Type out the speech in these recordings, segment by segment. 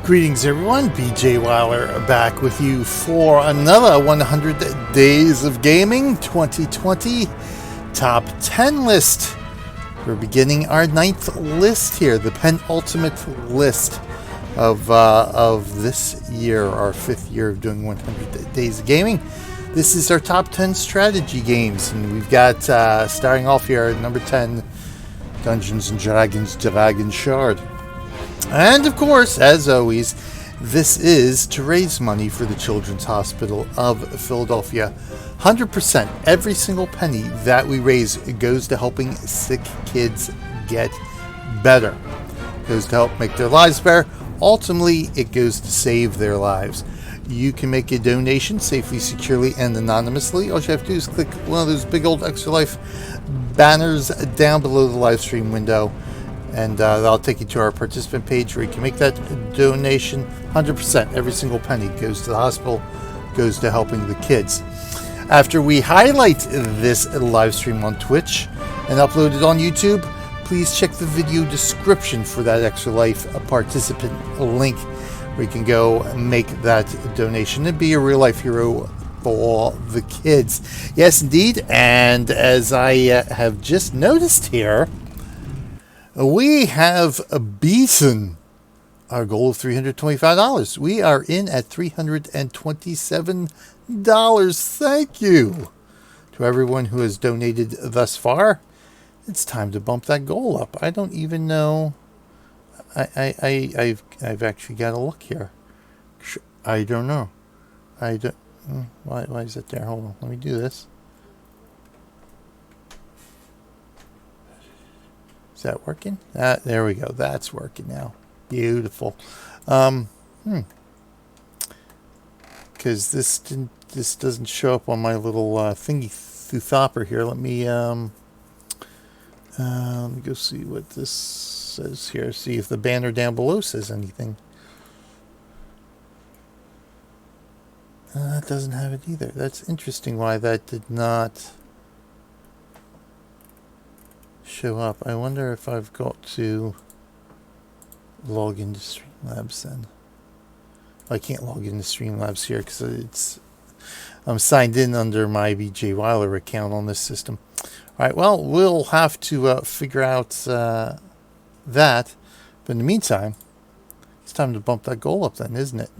Greetings everyone, BJ Weiler back with you for another 100 Days of Gaming 2020 Top 10 list. We're beginning our 9th list here, the penultimate list of this year, our 5th year of doing 100 Days of Gaming. This is our top 10 strategy games, and we've got, starting off here at number 10, Dungeons & Dragons Dragonshard. And of course, as always, this is to raise money for the Children's Hospital of Philadelphia. 100%, every single penny that we raise goes to helping sick kids get better. It goes to help make their lives better. Ultimately, it goes to save their lives. You can make a donation safely, securely, and anonymously. All you have to do is click one of those big old Extra Life banners down below the live stream window, and that'll take you to our participant page where you can make that donation. 100%, every single penny goes to the hospital, goes to helping the kids. After we highlight this live stream on Twitch and upload it on YouTube, please check the video description for that Extra Life participant link where you can go make that donation and be a real life hero for the kids. Yes, indeed. And as I have just noticed here, we have beaten our goal of $325. We are in at $327. Thank you to everyone who has donated thus far. It's time to bump that goal up. I don't even know. I've actually got to look here. I don't know. I don't. Why is it there? Hold on. Let me do this. Is that working? There we go. That's working now. Beautiful. Because this doesn't show up on my little thingy thopper here. Let me go see what this says here. See if the banner down below says anything. It doesn't have it either. That's interesting why that did not show up. I wonder if I've got to log into Streamlabs then. I can't log into Streamlabs here because I'm signed in under my BJ Weiler account on this system. Alright, well, we'll have to figure out that. But in the meantime, it's time to bump that goal up then, isn't it?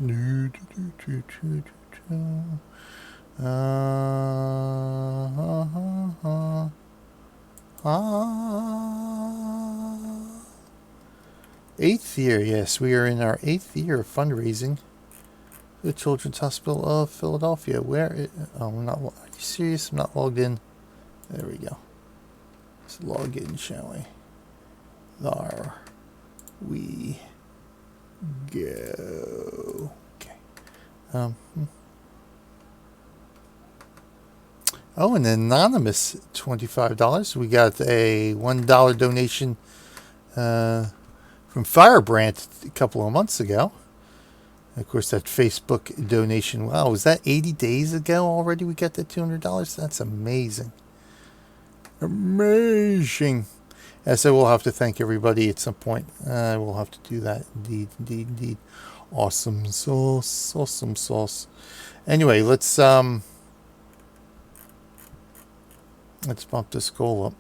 8th year, yes, we are in our 8th year of fundraising for the Children's Hospital of Philadelphia. I'm not. Are you serious? I'm not logged in. There we go. Let's log in, shall we? There we go. Okay. Oh, an anonymous $25. We got a $1 donation from Firebrand a couple of months ago. Of course, that Facebook donation. Wow, was that 80 days ago already? We got that $200. That's amazing. Amazing. So we'll have to thank everybody at some point. We'll have to do that. Indeed. Awesome sauce. Awesome sauce. Anyway, let's bump this goal up.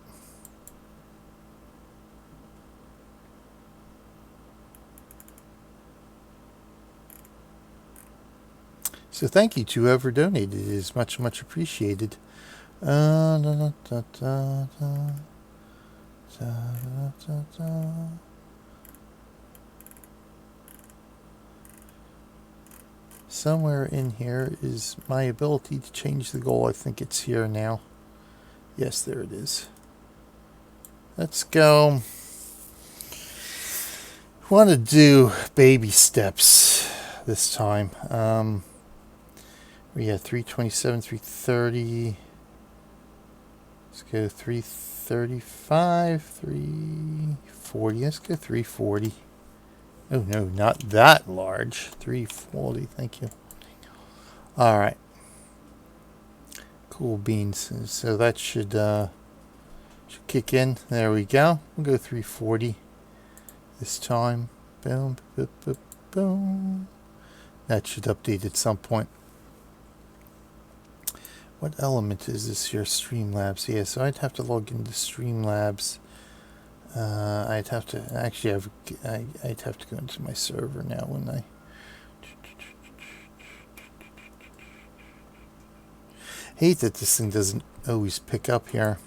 So thank you to whoever donated. It is much, much appreciated. Somewhere in here is my ability to change the goal. I think it's here now. Yes, there it is. Let's go. I want to do baby steps this time. We had 327, 330. Let's go 335, 340. Let's go 340. Oh no, not that large. 340. Thank you. All right. Cool beans. So that should kick in. There we go. We'll go 340 this time. Boom, boop, boop, That should update at some point. What element is this here? Streamlabs. Yeah, so I'd have to log into Streamlabs. I'd have to actually I'd have to go into my server now, wouldn't I? Hate that this thing doesn't always pick up here.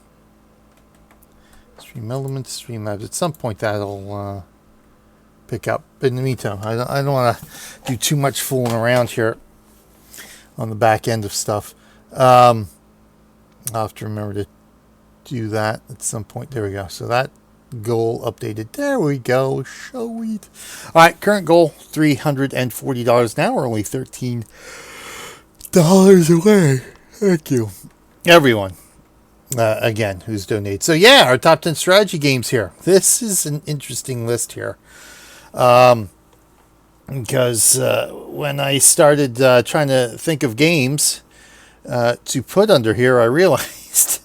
Stream elements, Streamlabs. At some point that'll pick up. But in the meantime, I don't want to do too much fooling around here on the back end of stuff. I'll have to remember to do that at some point. There we go. So that goal updated. There we go. Sweet. All right, current goal $340 now. We're only $13 away. Thank you, everyone. Again, who's donated. So yeah, our top 10 strategy games here. This is an interesting list here. Because when I started trying to think of games to put under here, I realized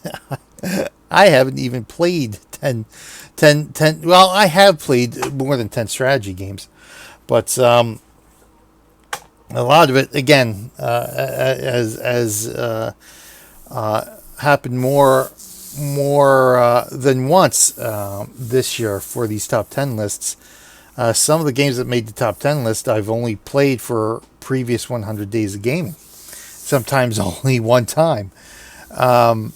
I haven't even played 10. Well, I have played more than 10 strategy games, but a lot of it, again, as happened more than once this year for these top 10 lists. Some of the games that made the top 10 list I've only played for previous 100 days of gaming. Sometimes only one time. And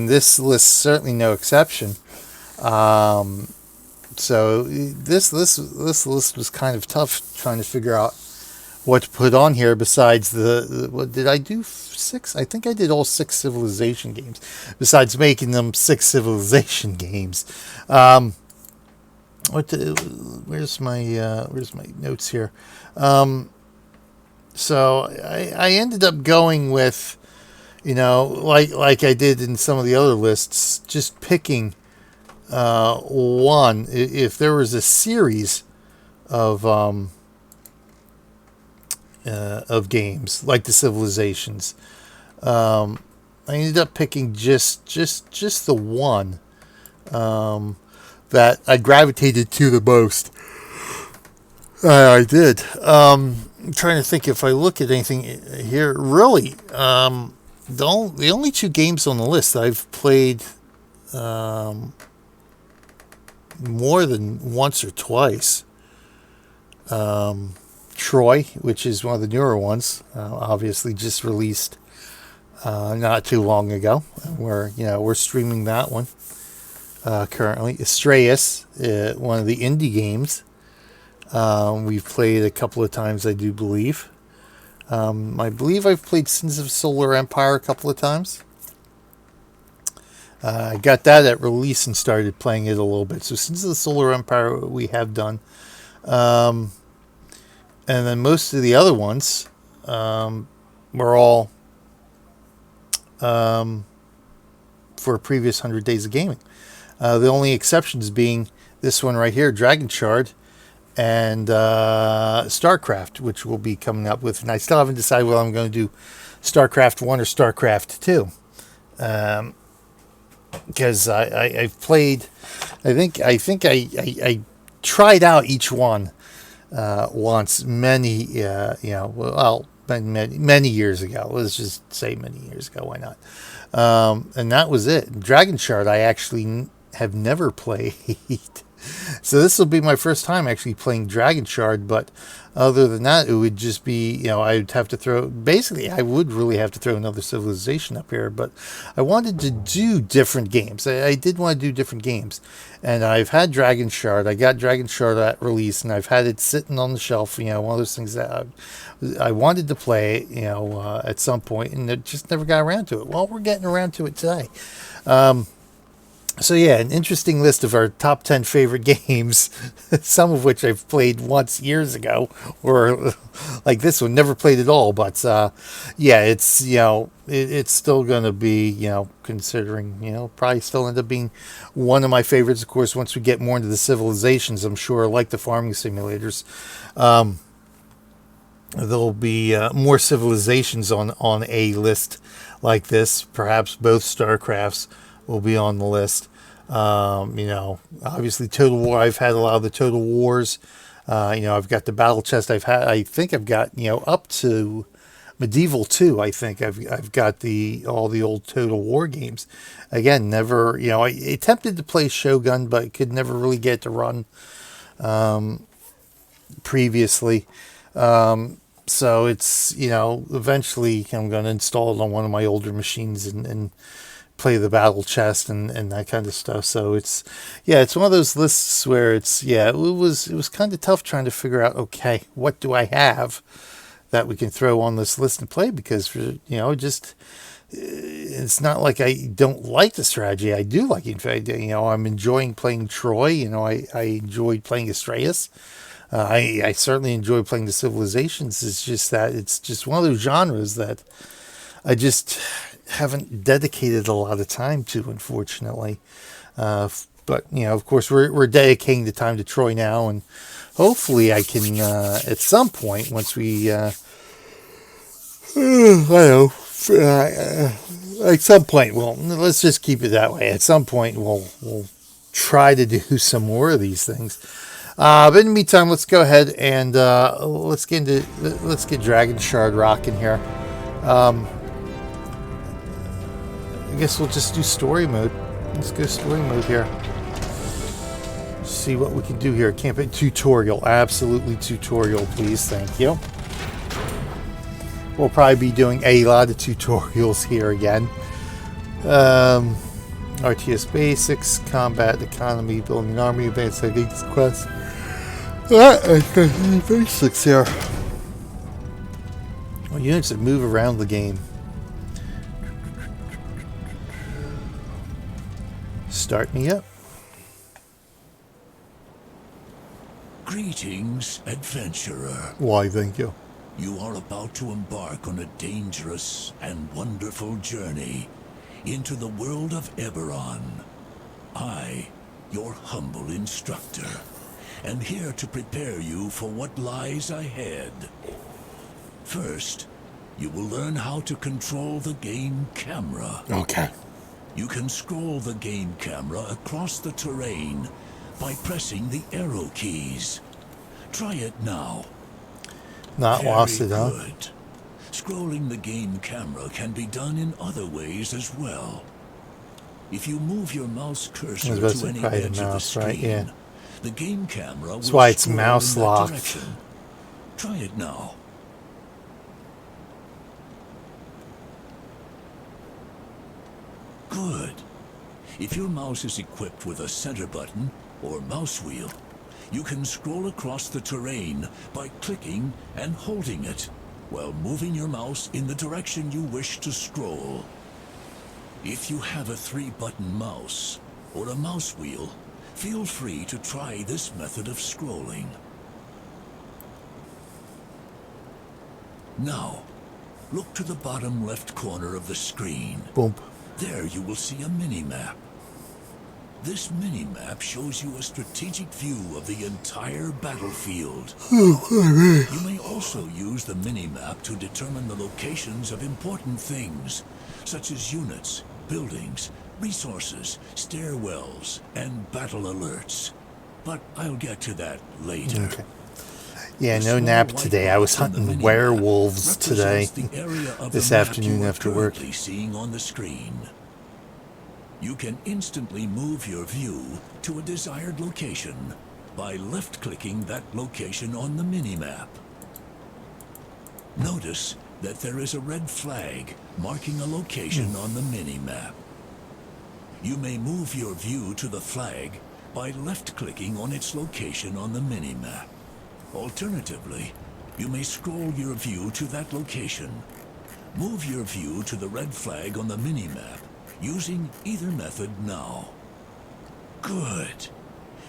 this list certainly no exception. So this list was kind of tough trying to figure out what to put on here besides what did I do? 6? I think I did all 6 Civilization games. Besides making them 6 Civilization games. Where's my notes here? So I ended up going with, like I did in some of the other lists, just picking one. If there was a series of games like the Civilizations, I ended up picking just the one that I gravitated to the most. I did. I'm trying to think if I look at anything here. Really, the only 2 games on the list I've played more than once or twice. Troy, which is one of the newer ones, obviously just released not too long ago. We're streaming that one currently. Astraeus, one of the indie games. We've played a couple of times, I do believe. I believe I've played Sins of Solar Empire a couple of times. I got that at release and started playing it a little bit. So Sins of the Solar Empire we have done. And then most of the other ones were all for previous 100 days of gaming. The only exceptions being this one right here, Dragonshard, and StarCraft, which we'll be coming up with. And I still haven't decided whether I'm going to do StarCraft 1 or StarCraft 2. Because I've played, I think I tried out each one once many years ago. Let's just say many years ago. Why not? And that was it. Dragonshard I actually have never played. So this will be my first time actually playing Dragonshard, but other than that, it would just be, I'd have to I would really have to throw another Civilization up here, but I wanted to do different games. I did want to do different games, and I've had Dragonshard. I got Dragonshard at release, and I've had it sitting on the shelf, one of those things that I wanted to play, at some point, and it just never got around to it. Well, we're getting around to it today. So yeah, an interesting list of our top 10 favorite games, some of which I've played once years ago, or like this one, never played at all. But yeah, it's it's still going to be considering probably still end up being one of my favorites. Of course, once we get more into the Civilizations, I'm sure like the farming simulators, there'll be more Civilizations on a list like this. Perhaps both StarCrafts will be on the list. Obviously Total War. I've had a lot of the Total Wars You know, I've got the battle chest. I think I've got, you know, up to Medieval 2. I think I've got all the old Total War games. Again, never, you know, I attempted to play Shogun, but could never really get it to run previously. So it's, you know, eventually I'm going to install it on one of my older machines and play the battle chest and that kind of stuff. So it's one of those lists where it was kind of tough trying to figure out, okay, what do I have that we can throw on this list and play, because, you know, just, it's not like I don't like the strategy. I do like it. In fact, you know, I'm enjoying playing Troy. You know, I enjoyed playing Astraeus. I certainly enjoy playing the Civilizations. It's just that it's just one of those genres that I just haven't dedicated a lot of time to, unfortunately. But, you know, of course, we're dedicating the time to Troy now, and hopefully I can, at some point, once we, I don't know, at some point, well, let's just keep it that way. At some point, we'll try to do some more of these things. But in the meantime, let's go ahead and let's get Dragonshard rocking here. I guess we'll just do story mode. Let's go story mode here. See what we can do here. Campaign tutorial, absolutely tutorial, please. Thank you. We'll probably be doing a lot of tutorials here again. RTS basics, combat, economy, building an army, advanced techniques, quests. Basics here. Well, units that move around the game. Start me up. Greetings, adventurer. Why, thank you. You are about to embark on a dangerous and wonderful journey into the world of Eberron. I, your humble instructor, am here to prepare you for what lies ahead. First, you will learn how to control the game camera. Okay. You can scroll the game camera across the terrain by pressing the arrow keys. Try it now. Not lost it, huh? Good. Scrolling the game camera can be done in other ways as well. If you move your mouse cursor to any edge of the screen, right? Yeah. The game camera That's will why it's scroll mouse in that locked. direction. Try it now. Good. If your mouse is equipped with a center button or mouse wheel, you can scroll across the terrain by clicking and holding it while moving your mouse in the direction you wish to scroll. If you have a 3-button mouse or a mouse wheel, feel free to try this method of scrolling. Now, look to the bottom left corner of the screen. Boom. There you will see a mini-map. This mini-map shows you a strategic view of the entire battlefield. You may also use the mini-map to determine the locations of important things, such as units, buildings, resources, stairwells, and battle alerts. But I'll get to that later. Okay. Yeah, no nap today. I was hunting werewolves today, this afternoon after work. Seeing on the screen. You can instantly move your view to a desired location by left-clicking that location on the mini-map. Notice that there is a red flag marking a location on the mini-map. You may move your view to the flag by left-clicking on its location on the mini-map. Alternatively, you may scroll your view to that location. Move your view to the red flag on the mini-map using either method now. Good.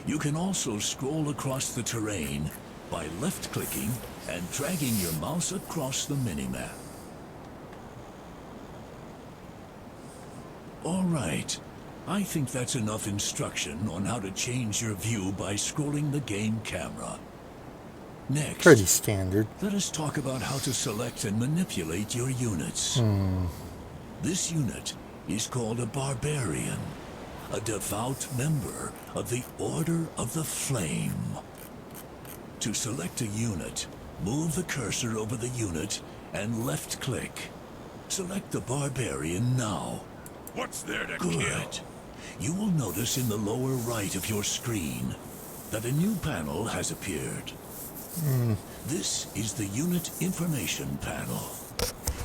You can also scroll across the terrain by left-clicking and dragging your mouse across the mini-map. All right. I think that's enough instruction on how to change your view by scrolling the game camera. Next, Pretty standard. let us talk about how to select and manipulate your units. This unit is called a barbarian, a devout member of the Order of the Flame. To select a unit, move the cursor over the unit and left-click. Select the barbarian now. What's there to Good. kill? You will notice in the lower right of your screen that a new panel has appeared. This is the Unit Information Panel.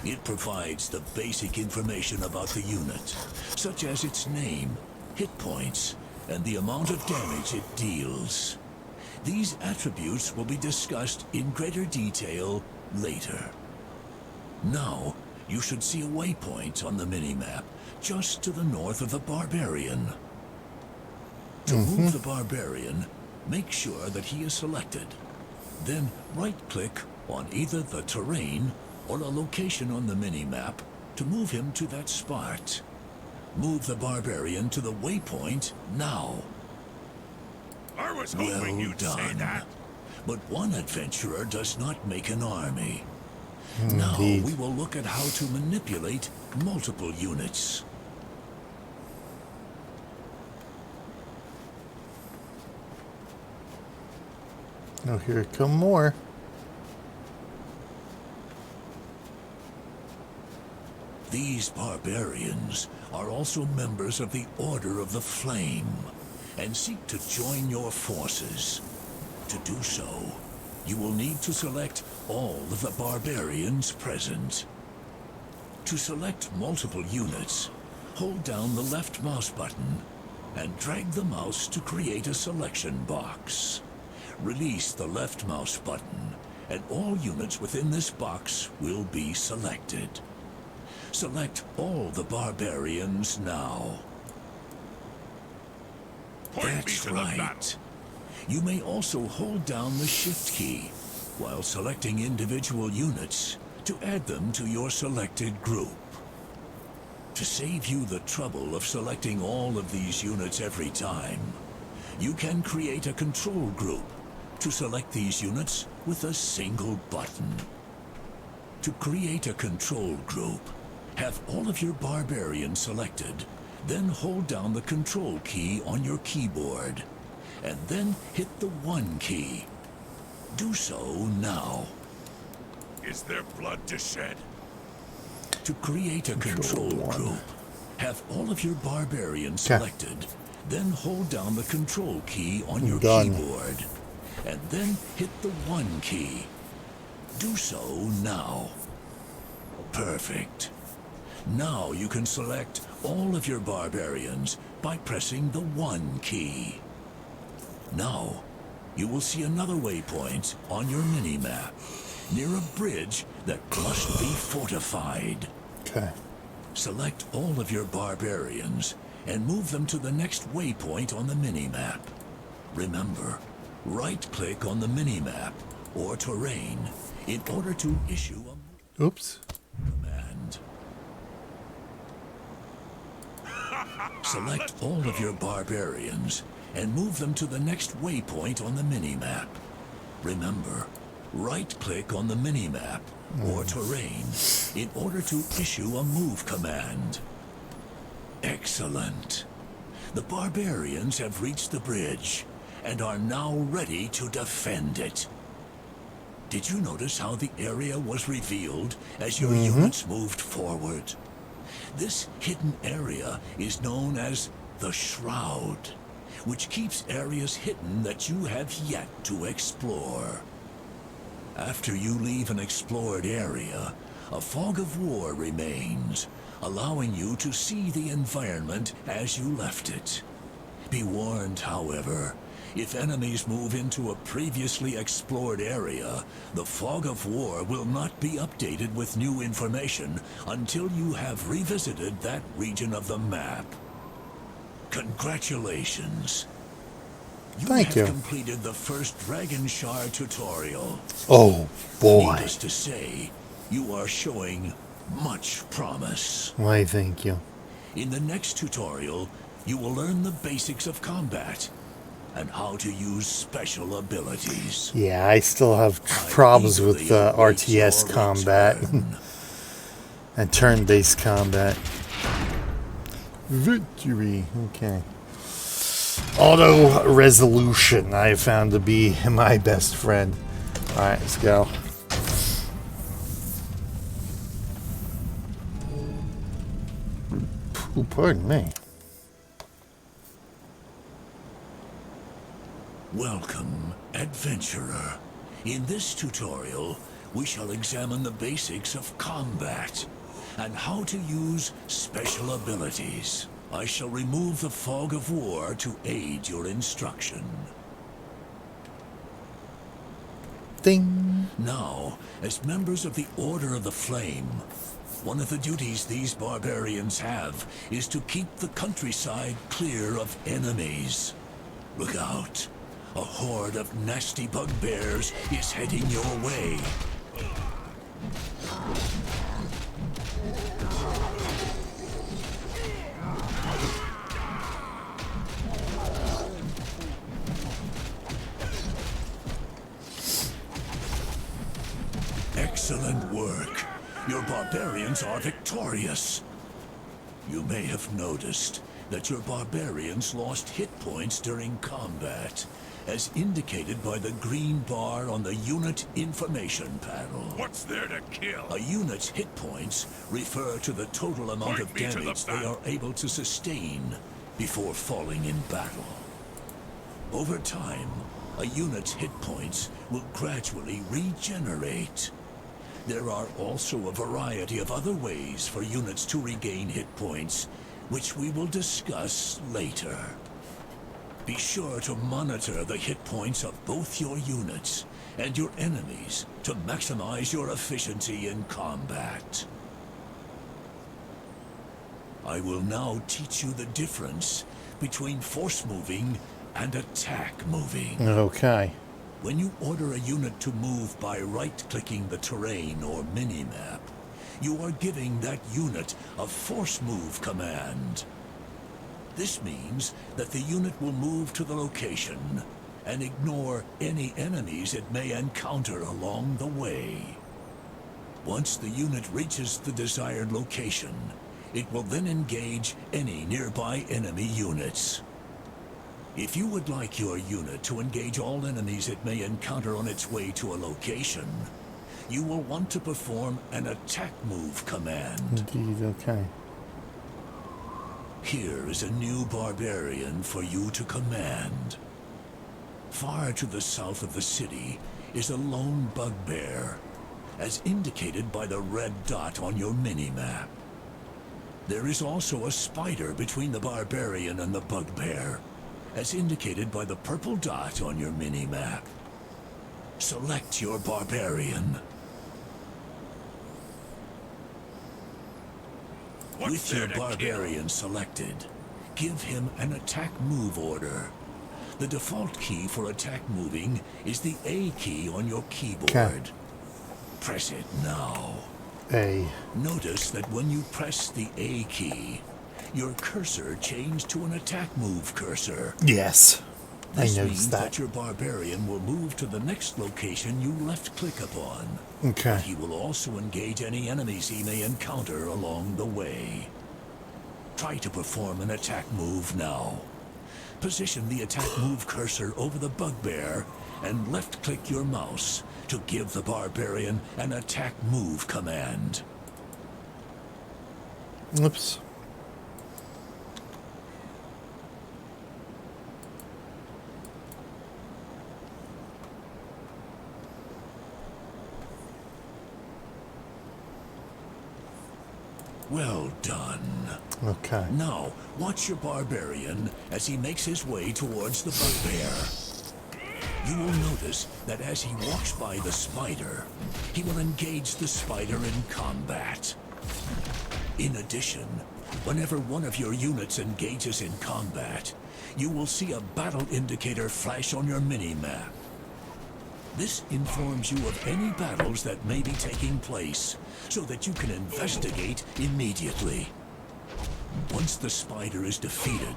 It provides the basic information about the unit, such as its name, hit points, and the amount of damage it deals. These attributes will be discussed in greater detail later. Now, you should see a waypoint on the minimap just to the north of the barbarian. To move the barbarian, make sure that he is selected. Then right-click on either the terrain or a location on the minimap to move him to that spot. Move the barbarian to the waypoint now. I was hoping Well you'd say done. that. But one adventurer does not make an army. Now Indeed. we will look at how to manipulate multiple units. Oh, here come more. These barbarians are also members of the Order of the Flame and seek to join your forces. To do so, you will need to select all of the barbarians present. To select multiple units, hold down the left mouse button and drag the mouse to create a selection box. Release the left mouse button and all units within this box will be selected. Select all the barbarians now. Point me That's to the battle. right. You may also hold down the Shift key while selecting individual units to add them to your selected group. To save you the trouble of selecting all of these units every time, you can create a control group to select these units with a single button. To create a control group, have all of your barbarians selected, then hold down the control key on your keyboard, and then hit the 1 key. Do so now. Is there blood to shed? To create a control Control 1. group, have all of your barbarians 'Kay. selected, then hold down the control key on your Done. keyboard, and then hit the 1 key. Do so now. Perfect. Now you can select all of your barbarians by pressing the 1 key. Now, you will see another waypoint on your minimap, near a bridge that must be fortified. Okay. Select all of your barbarians and move them to the next waypoint on the minimap. Remember, right-click on the minimap or terrain in order to issue a Oops. command. Select all of your barbarians and move them to the next waypoint on the minimap. Remember, right-click on the minimap or terrain in order to issue a move command. Excellent. The barbarians have reached the bridge and are now ready to defend it. Did you notice how the area was revealed as your units moved forward? This hidden area is known as the Shroud, which keeps areas hidden that you have yet to explore. After you leave an explored area, a fog of war remains, allowing you to see the environment as you left it. Be warned, however, if enemies move into a previously explored area, the fog of war will not be updated with new information until you have revisited that region of the map. Congratulations. Thank you. Completed the first Dragonshard tutorial. Oh, boy. Needless to say, you are showing much promise. Why, thank you. In the next tutorial, you will learn the basics of combat and how to use special abilities. Yeah, I still have I problems with eagerly await RTS your combat return. and turn-based combat. Victory. Okay. Auto resolution I have found to be my best friend. Alright, let's go. Ooh, pardon me. Welcome, adventurer. In this tutorial, we shall examine the basics of combat and how to use special abilities. I shall remove the fog of war to aid your instruction. Ding. Now, as members of the Order of the Flame, one of the duties these barbarians have is to keep the countryside clear of enemies. Look out. A horde of nasty bugbears is heading your way. Excellent work. Your barbarians are victorious. You may have noticed that your barbarians lost hit points during combat, as indicated by the green bar on the unit information panel. What's there to kill? A unit's hit points refer to the total amount Point of me to the damage they battle. are able to sustain before falling in battle. Over time, a unit's hit points will gradually regenerate. There are also a variety of other ways for units to regain hit points, which we will discuss later. Be sure to monitor the hit points of both your units and your enemies to maximize your efficiency in combat. I will now teach you the difference between force moving and attack moving. Okay. When you order a unit to move by right-clicking the terrain or minimap, you are giving that unit a force move command. This means that the unit will move to the location and ignore any enemies it may encounter along the way. Once the unit reaches the desired location, it will then engage any nearby enemy units. If you would like your unit to engage all enemies it may encounter on its way to a location, you will want to perform an attack move command. Indeed, okay. Here is a new barbarian for you to command. Far to the south of the city is a lone bugbear, as indicated by the red dot on your minimap. There is also a spider between the barbarian and the bugbear, as indicated by the purple dot on your minimap. Select your barbarian. What's With there your to kill? barbarian selected, give him an attack move order. The default key for attack moving is the A key on your keyboard. Okay. Press it now. A. Notice that when you press the A key, your cursor changed to an attack move cursor. Yes. This I means noticed that that. your barbarian will move to the next location you left-click upon. Okay. He will also engage any enemies he may encounter along the way. Try to perform an attack move now. Position the attack move cursor over the bugbear and left-click your mouse to give the barbarian an attack move command. Oops. Well done. Okay. Now, watch your barbarian as he makes his way towards the bugbear. You will notice that as he walks by the spider, he will engage the spider in combat. In addition, whenever one of your units engages in combat, you will see a battle indicator flash on your mini-map. This informs you of any battles that may be taking place, so that you can investigate immediately. Once the spider is defeated,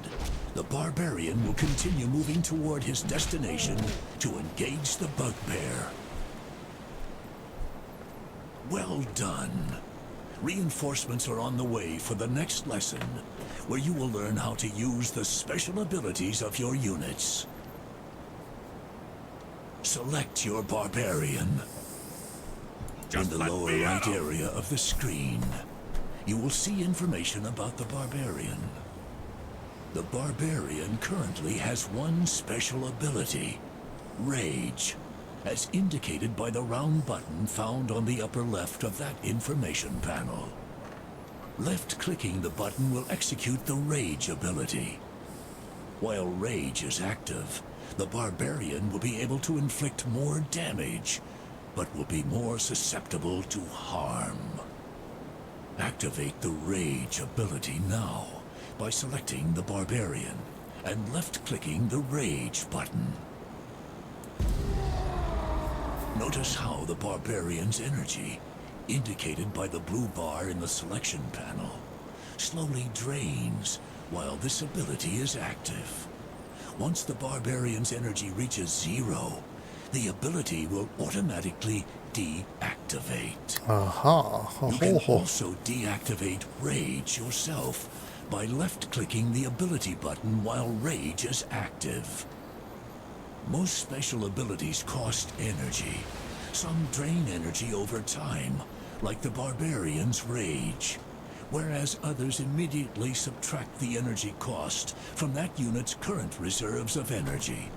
the barbarian will continue moving toward his destination to engage the bugbear. Well done. Reinforcements are on the way for the next lesson, where you will learn how to use the special abilities of your units. Select your barbarian. Just In the let lower me right out. area of the screen, you will see information about the barbarian. The barbarian currently has one special ability, Rage, as indicated by the round button found on the upper left of that information panel. Left-clicking the button will execute the Rage ability. While Rage is active, the barbarian will be able to inflict more damage, but will be more susceptible to harm. Activate the Rage ability now by selecting the barbarian and left-clicking the Rage button. Notice how the barbarian's energy, indicated by the blue bar in the selection panel, slowly drains while this ability is active. Once the barbarian's energy reaches 0, the ability will automatically deactivate. You can also deactivate Rage yourself by left-clicking the ability button while Rage is active. Most special abilities cost energy. Some drain energy over time, like the barbarian's Rage, whereas others immediately subtract the energy cost from that unit's current reserves of energy.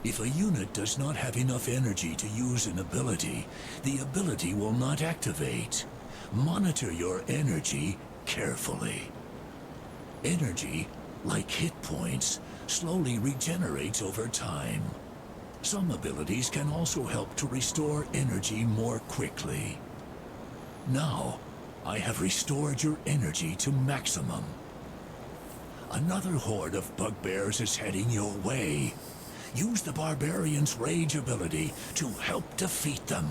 If a unit does not have enough energy to use an ability, the ability will not activate. Monitor your energy carefully. Energy, like hit points, slowly regenerates over time. Some abilities can also help to restore energy more quickly. Now, I have restored your energy to maximum. Another horde of bugbears is heading your way. Use the barbarian's Rage ability to help defeat them.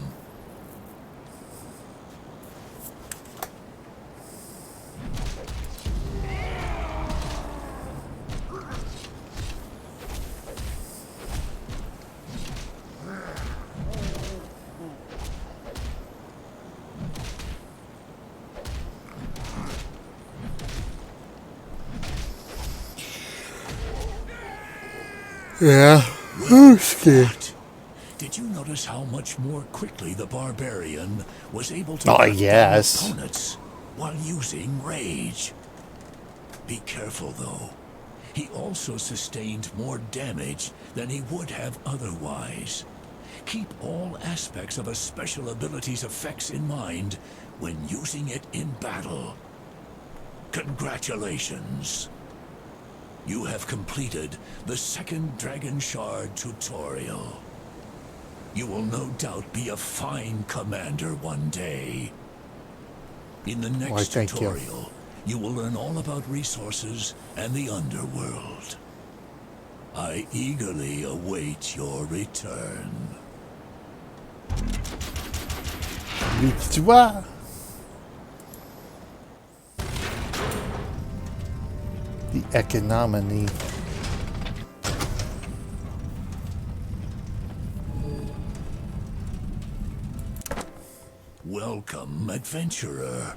Yeah. Oh, scared. What? Did you notice how much more quickly the barbarian was able to Oh, cut down yes. opponents while using Rage? Be careful, though. He also sustained more damage than he would have otherwise. Keep all aspects of a special ability's effects in mind when using it in battle. Congratulations! You have completed the second Dragonshard tutorial. You will no doubt be a fine commander one day. In the next Why, thank you. tutorial, you will learn all about resources and the underworld. I eagerly await your return. Victoire. The economy. Welcome, adventurer.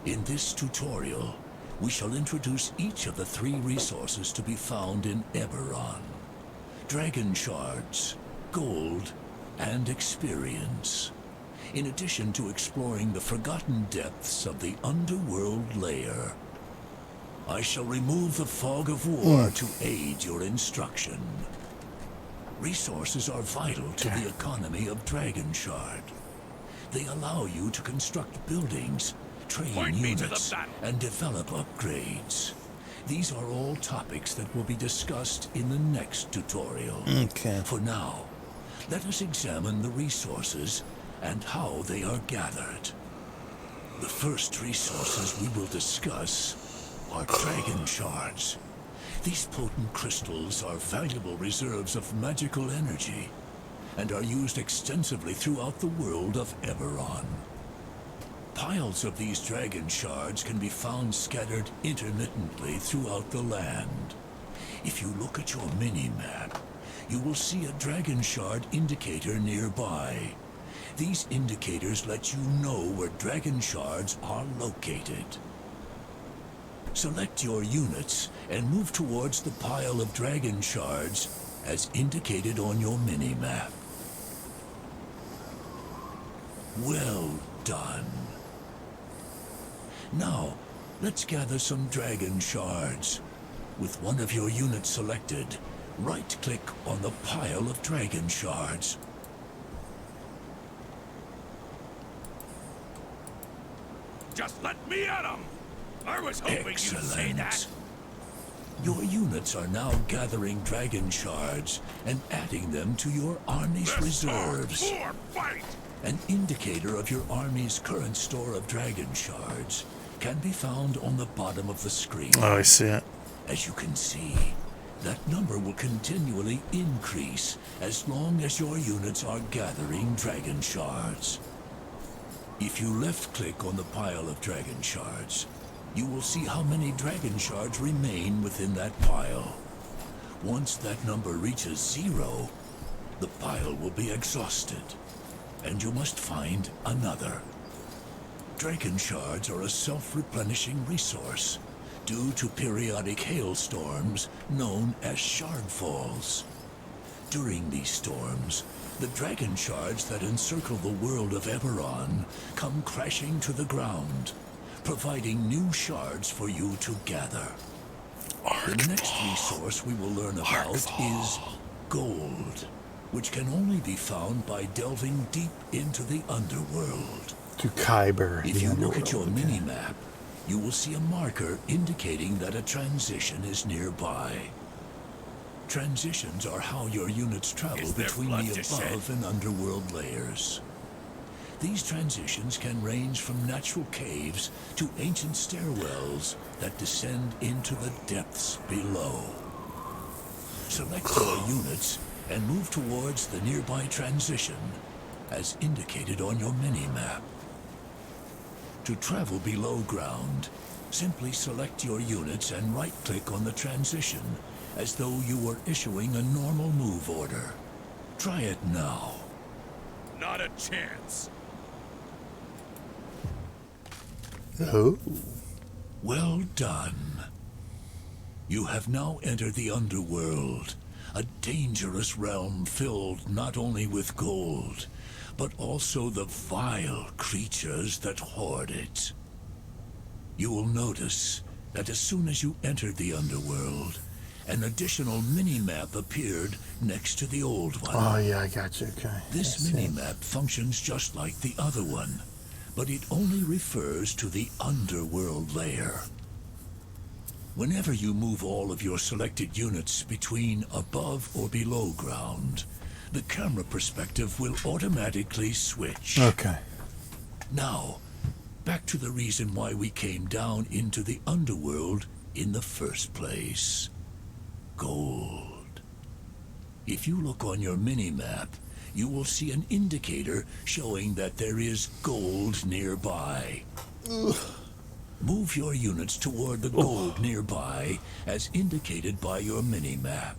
In this tutorial, we shall introduce each of the 3 resources to be found in Eberron. Dragonshards, gold, and experience. In addition to exploring the forgotten depths of the underworld layer. I shall remove the fog of war to aid your instruction. Resources are vital to the economy of Dragonshard. They allow you to construct buildings, train Point me to the units, battle. and develop upgrades. These are all topics that will be discussed in the next tutorial. Okay. For now, let us examine the resources and how they are gathered. The first resources we will discuss are Dragon Shards. These potent crystals are valuable reserves of magical energy and are used extensively throughout the world of Eberron. Piles of these Dragon Shards can be found scattered intermittently throughout the land. If you look at your mini-map, you will see a Dragon Shard indicator nearby. These indicators let you know where dragon shards are located. Select your units and move towards the pile of dragon shards as indicated on your mini-map. Well done. Now, let's gather some dragon shards. With one of your units selected, right-click on the pile of dragon shards. Just let me at him! I was hoping you'd say that! Your units are now gathering dragon shards and adding them to your army's reserves. Hardcore fight! An indicator of your army's current store of dragon shards can be found on the bottom of the screen. Oh, I see it. As you can see, that number will continually increase as long as your units are gathering dragon shards. If you left-click on the pile of dragon shards, you will see how many dragon shards remain within that pile. Once that number reaches 0, the pile will be exhausted, and you must find another. Dragon shards are a self-replenishing resource due to periodic hailstorms known as shardfalls. During these storms, the dragon shards that encircle the world of Eberron come crashing to the ground, providing new shards for you to gather. The next resource we will learn about is gold, which can only be found by delving deep into the underworld. To Kyber. If you look at your mini-map, you will see a marker indicating that a transition is nearby. Transitions are how your units travel between the above and underworld layers. These transitions can range from natural caves to ancient stairwells that descend into the depths below. Select your units and move towards the nearby transition, as indicated on your mini-map. To travel below ground, simply select your units and right-click on the transition, as though you were issuing a normal move order. Try it now. Not a chance. Oh. Well done. You have now entered the underworld, a dangerous realm filled not only with gold, but also the vile creatures that hoard it. You will notice that as soon as you entered the underworld, an additional mini-map appeared next to the old one. Oh, yeah, I got you. Okay. This mini-map functions just like the other one, but it only refers to the underworld layer. Whenever you move all of your selected units between above or below ground, the camera perspective will automatically switch. Okay. Now, back to the reason why we came down into the underworld in the first place. Gold. If you look on your mini-map, you will see an indicator showing that there is gold nearby. Ugh. Move your units toward the gold nearby, as indicated by your mini-map.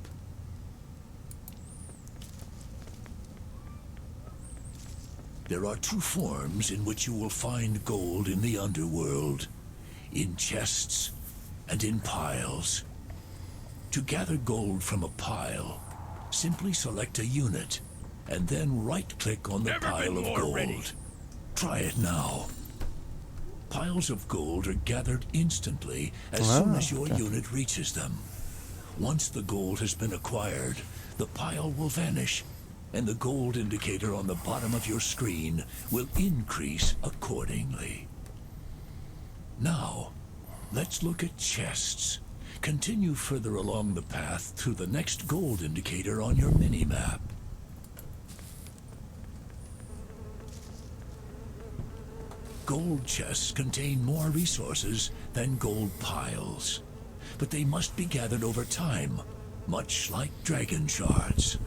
There are two forms in which you will find gold in the underworld: in chests and in piles. To gather gold from a pile, simply select a unit and then right-click on the pile of gold. Ready. Try it now. Piles of gold are gathered instantly as soon as your unit reaches them. Once the gold has been acquired, the pile will vanish, and the gold indicator on the bottom of your screen will increase accordingly. Now, let's look at chests. Continue further along the path to the next gold indicator on your mini-map. Gold chests contain more resources than gold piles, but they must be gathered over time, much like dragon shards.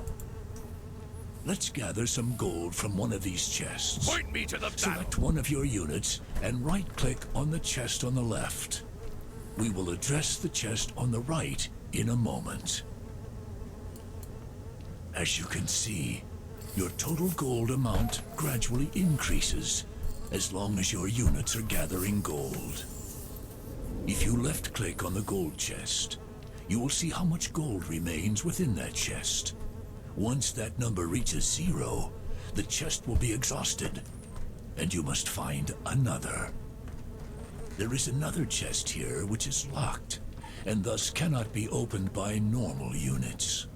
Let's gather some gold from one of these chests. Point me to the battle. Select one of your units and right-click on the chest on the left. We will address the chest on the right in a moment. As you can see, Your total gold amount gradually increases as long as your units are gathering gold. If you left-click on the gold chest, you will see how much gold remains within that chest. Once that number reaches 0, the chest will be exhausted, and you must find another. There is another chest here which is locked, and thus cannot be opened by normal units.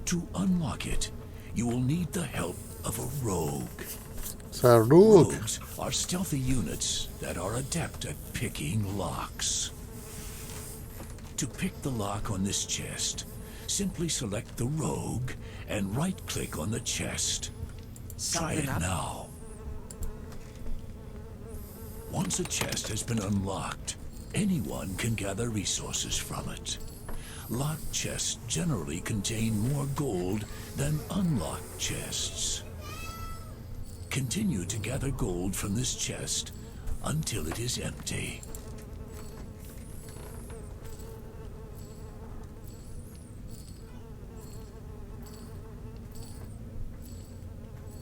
To unlock it, you will need the help of a rogue. So, rogue. Rogues are stealthy units that are adept at picking locks. To pick the lock on this chest, simply select the rogue and right-click on the chest. Try it now. Once a chest has been unlocked, anyone can gather resources from it. Locked chests generally contain more gold than unlocked chests. Continue to gather gold from this chest until it is empty.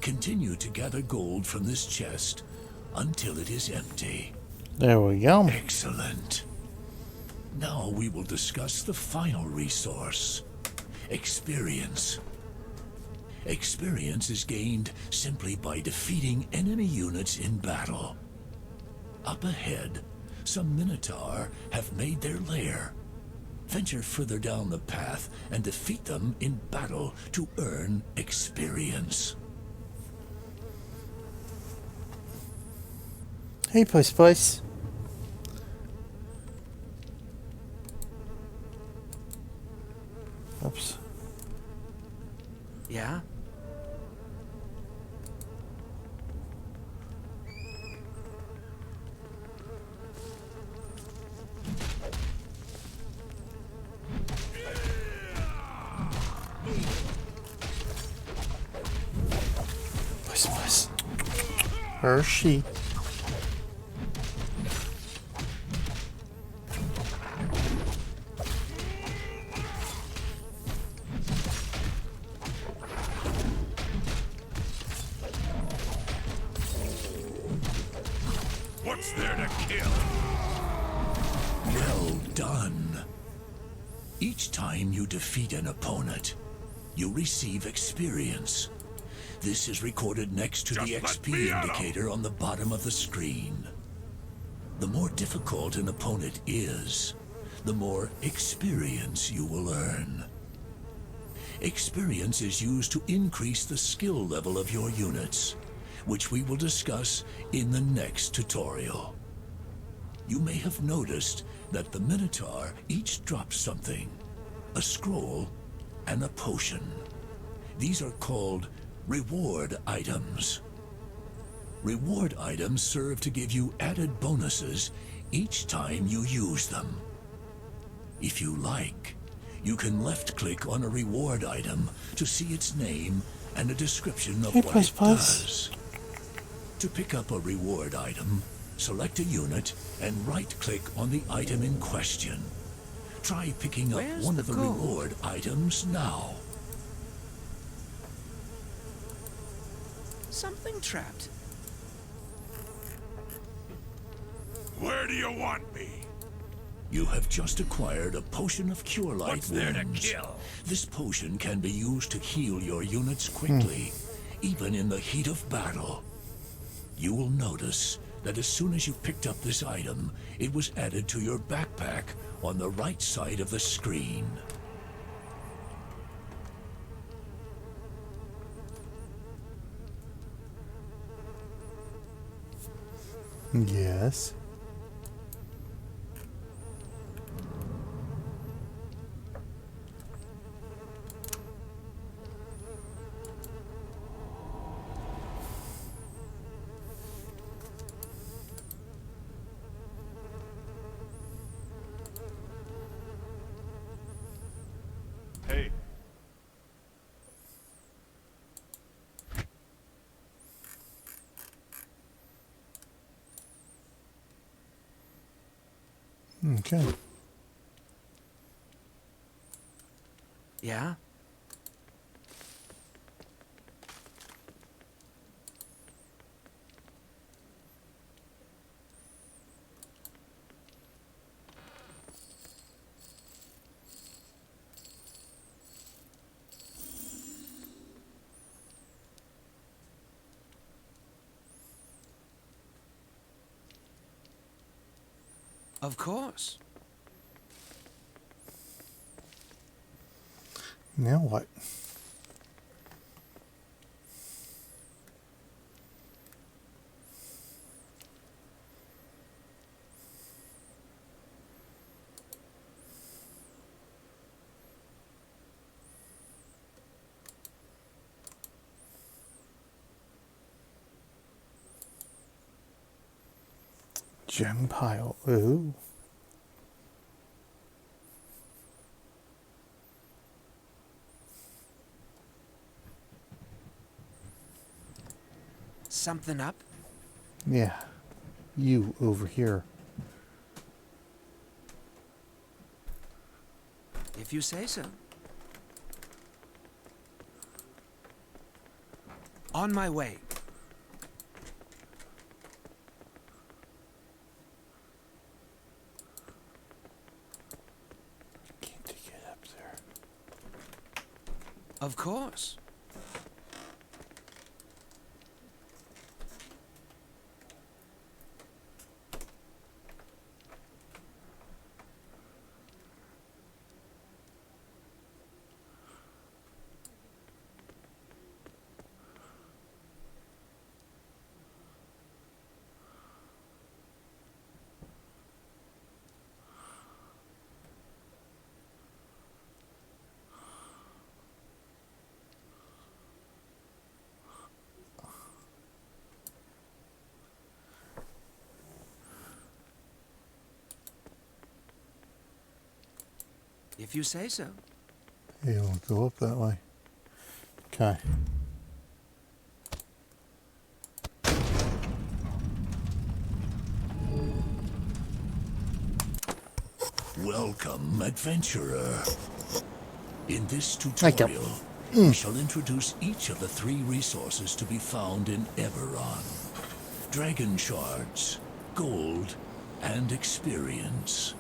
Continue to gather gold from this chest until it is empty. There we go. Excellent. Now we will discuss the final resource, experience. Experience is gained simply by defeating enemy units in battle. Up ahead, some Minotaur have made their lair. Venture further down the path and defeat them in battle to earn experience. Hey, Puss. Oops. Yeah? Puss. Hershey. What's there to kill? Well done. Each time you defeat an opponent, you receive experience. This is recorded next to the Just let XP me at 'em. indicator on the bottom of the screen. The more difficult an opponent is, the more experience you will earn. Experience is used to increase the skill level of your units, which we will discuss in the next tutorial. You may have noticed that the Minotaur each drops something, a scroll and a potion. These are called reward items. Reward items serve to give you added bonuses each time you use them. If you like, you can left-click on a reward item to see its name and a description of Hey, what it Puss. does. To pick up a reward item, select a unit and right-click on the item in question. Try picking up Where's one the of the gold? reward items now. Something trapped. Where do you want me? You have just acquired a potion of Cure Light What's there to Wounds. kill? This potion can be used to heal your units quickly, even in the heat of battle. You will notice that as soon as you picked up this item, it was added to your backpack on the right side of the screen. Yes. Hey. Okay. Yeah? Of course. Now what? Gem pile. Ooh. Something up? Yeah. You over here. If you say so. On my way. Can't you get up there? Of course. If you say so. Yeah, we'll go up that way. Okay. Welcome, adventurer. In this tutorial, we shall introduce each of the 3 resources to be found in Eberron. Dragonshards, gold, and experience.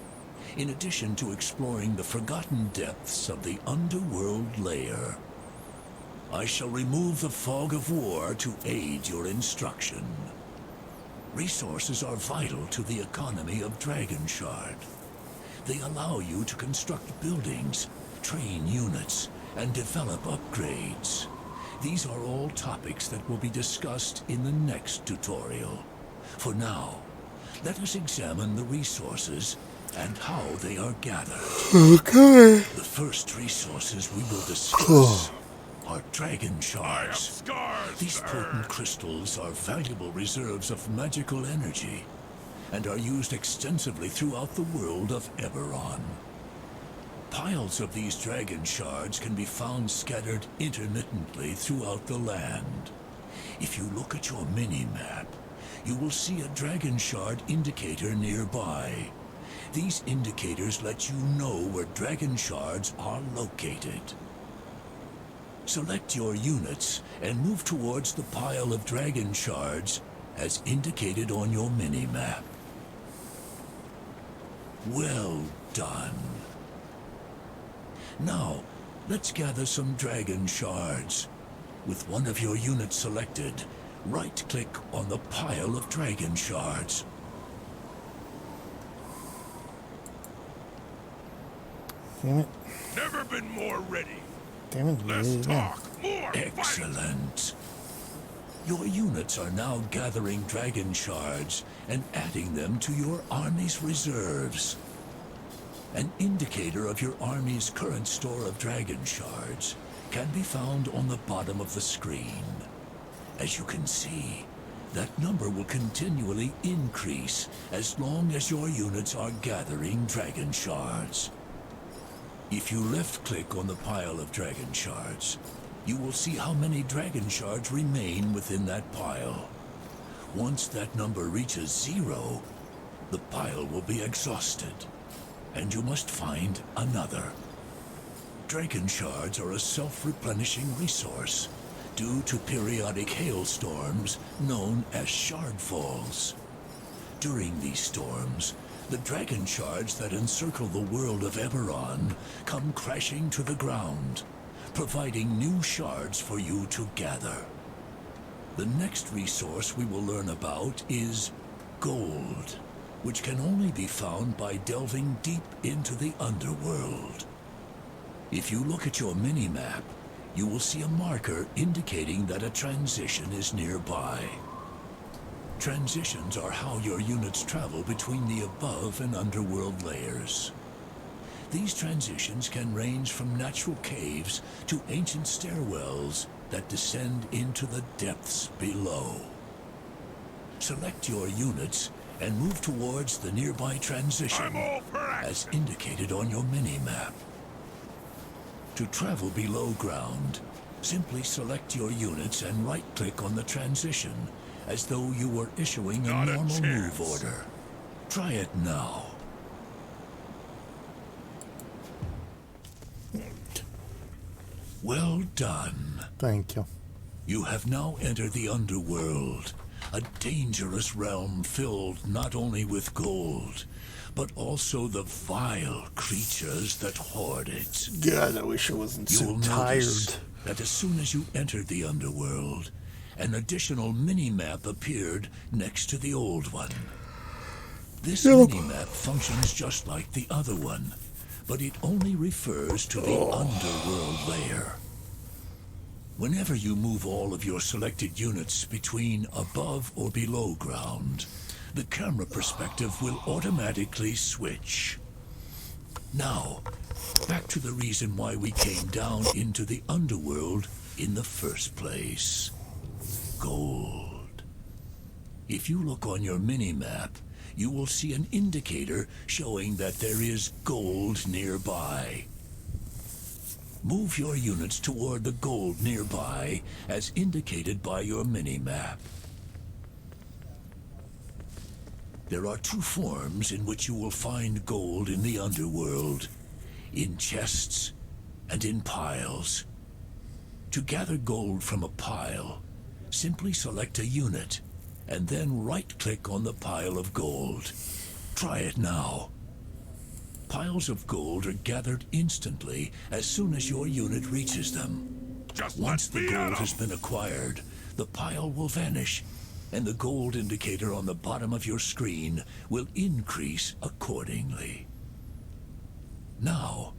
In addition to exploring the forgotten depths of the underworld layer. I shall remove the fog of war to aid your instruction. Resources are vital to the economy of Dragonshard. They allow you to construct buildings, train units, and develop upgrades. These are all topics that will be discussed in the next tutorial. For now, let us examine the resources and how they are gathered. Okay. The first resources we will discuss are Dragonshards. These potent crystals are valuable reserves of magical energy and are used extensively throughout the world of Eberron. Piles of these Dragonshards can be found scattered intermittently throughout the land. If you look at your mini-map, you will see a Dragonshard indicator nearby. These indicators let you know where Dragonshards are located. Select your units and move towards the pile of Dragonshards as indicated on your mini-map. Well done. Now, let's gather some Dragonshards. With one of your units selected, right-click on the pile of Dragonshards. Damn it. Never been more ready. Damn it. Less Yeah. talk, more fight. Excellent. Your units are now gathering Dragonshards and adding them to your army's reserves. An indicator of your army's current store of Dragonshards can be found on the bottom of the screen. As you can see, that number will continually increase as long as your units are gathering Dragonshards. If you left-click on the pile of Dragonshards, you will see how many Dragonshards remain within that pile. Once that number reaches 0, the pile will be exhausted, and you must find another. Dragonshards are a self-replenishing resource due to periodic hailstorms known as shardfalls. During these storms, the Dragonshards that encircle the world of Eberron come crashing to the ground, providing new shards for you to gather. The next resource we will learn about is gold. which can only be found by delving deep into the underworld. If you look at your mini-map, you will see a marker indicating that a transition is nearby. Transitions are how your units travel between the above and underworld layers. These transitions can range from natural caves to ancient stairwells that descend into the depths below. Select your units and move towards the nearby transition, I'm all for as action. indicated on your mini-map. To travel below ground, simply select your units and right-click on the transition, as though you were issuing a Not a normal move chance. order. Try it now. Well done. Thank you. You have now entered the underworld, a dangerous realm filled not only with gold, but also the vile creatures that hoard it. God, I wish I wasn't You so will tired. notice that as soon as you entered the underworld, an additional mini-map appeared next to the old one. This mini-map functions just like the other one, but it only refers to the underworld layer. Whenever you move all of your selected units between above or below ground, the camera perspective will automatically switch. Now, back to the reason why we came down into the underworld in the first place. Gold. If you look on your mini-map, you will see an indicator showing that there is gold nearby. Move your units toward the gold nearby, as indicated by your mini-map. There are two forms in which you will find gold in the underworld: in chests and in piles. To gather gold from a pile, simply select a unit and then right-click on the pile of gold. Try it now. Piles of gold are gathered instantly as soon as your unit reaches them. Just Once let the me at gold 'em. has been acquired, the pile will vanish, and the gold indicator on the bottom of your screen will increase accordingly. Now,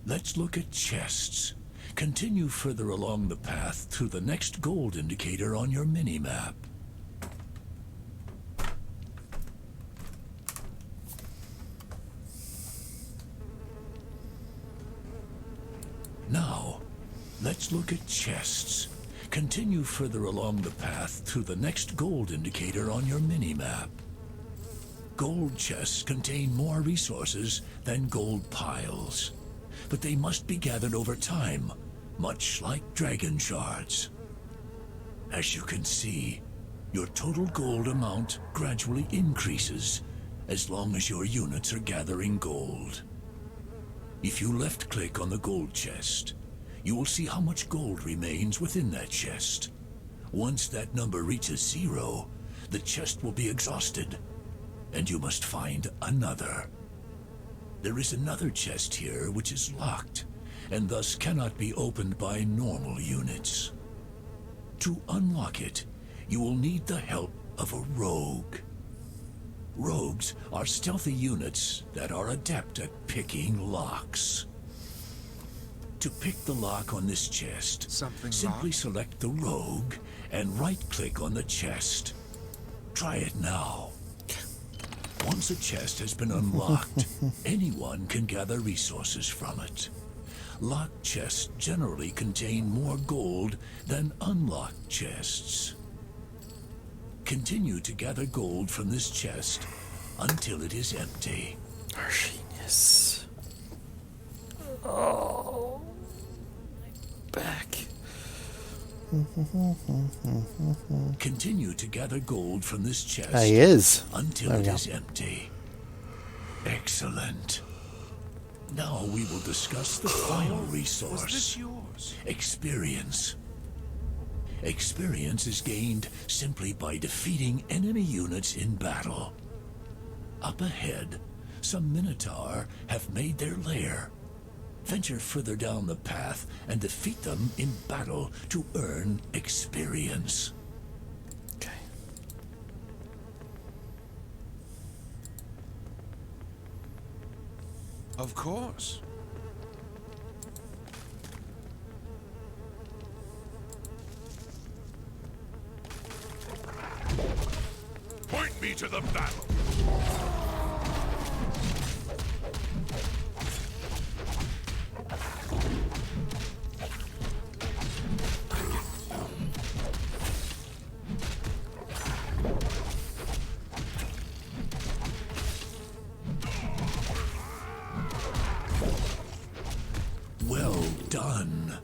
let's look at chests. Continue further along the path through the next gold indicator on your mini-map. Now, let's look at chests. Continue further along the path through the next gold indicator on your mini-map. Gold chests contain more resources than gold piles, but they must be gathered over time, much like Dragonshards. As you can see, your total gold amount gradually increases as long as your units are gathering gold. If you left-click on the gold chest, you will see how much gold remains within that chest. Once that number reaches 0, the chest will be exhausted, and you must find another. There is another chest here which is locked, and thus cannot be opened by normal units. To unlock it, you will need the help of a rogue. Rogues are stealthy units that are adept at picking locks. To pick the lock on this chest, simply select the rogue and right-click on the chest. Try it now. Once a chest has been unlocked, anyone can gather resources from it. Locked chests generally contain more gold than unlocked chests. Continue to gather gold from this chest until it is empty. Harshness. Oh, my back. Continue to gather gold from this chest He is. until There we it go. is empty. Excellent. Now we will discuss the final resource. Was this yours? Experience. Experience is gained simply by defeating enemy units in battle. Up ahead, some Minotaur have made their lair. Venture further down the path and defeat them in battle to earn experience. Okay. Of course. Point me to the battle. Well done.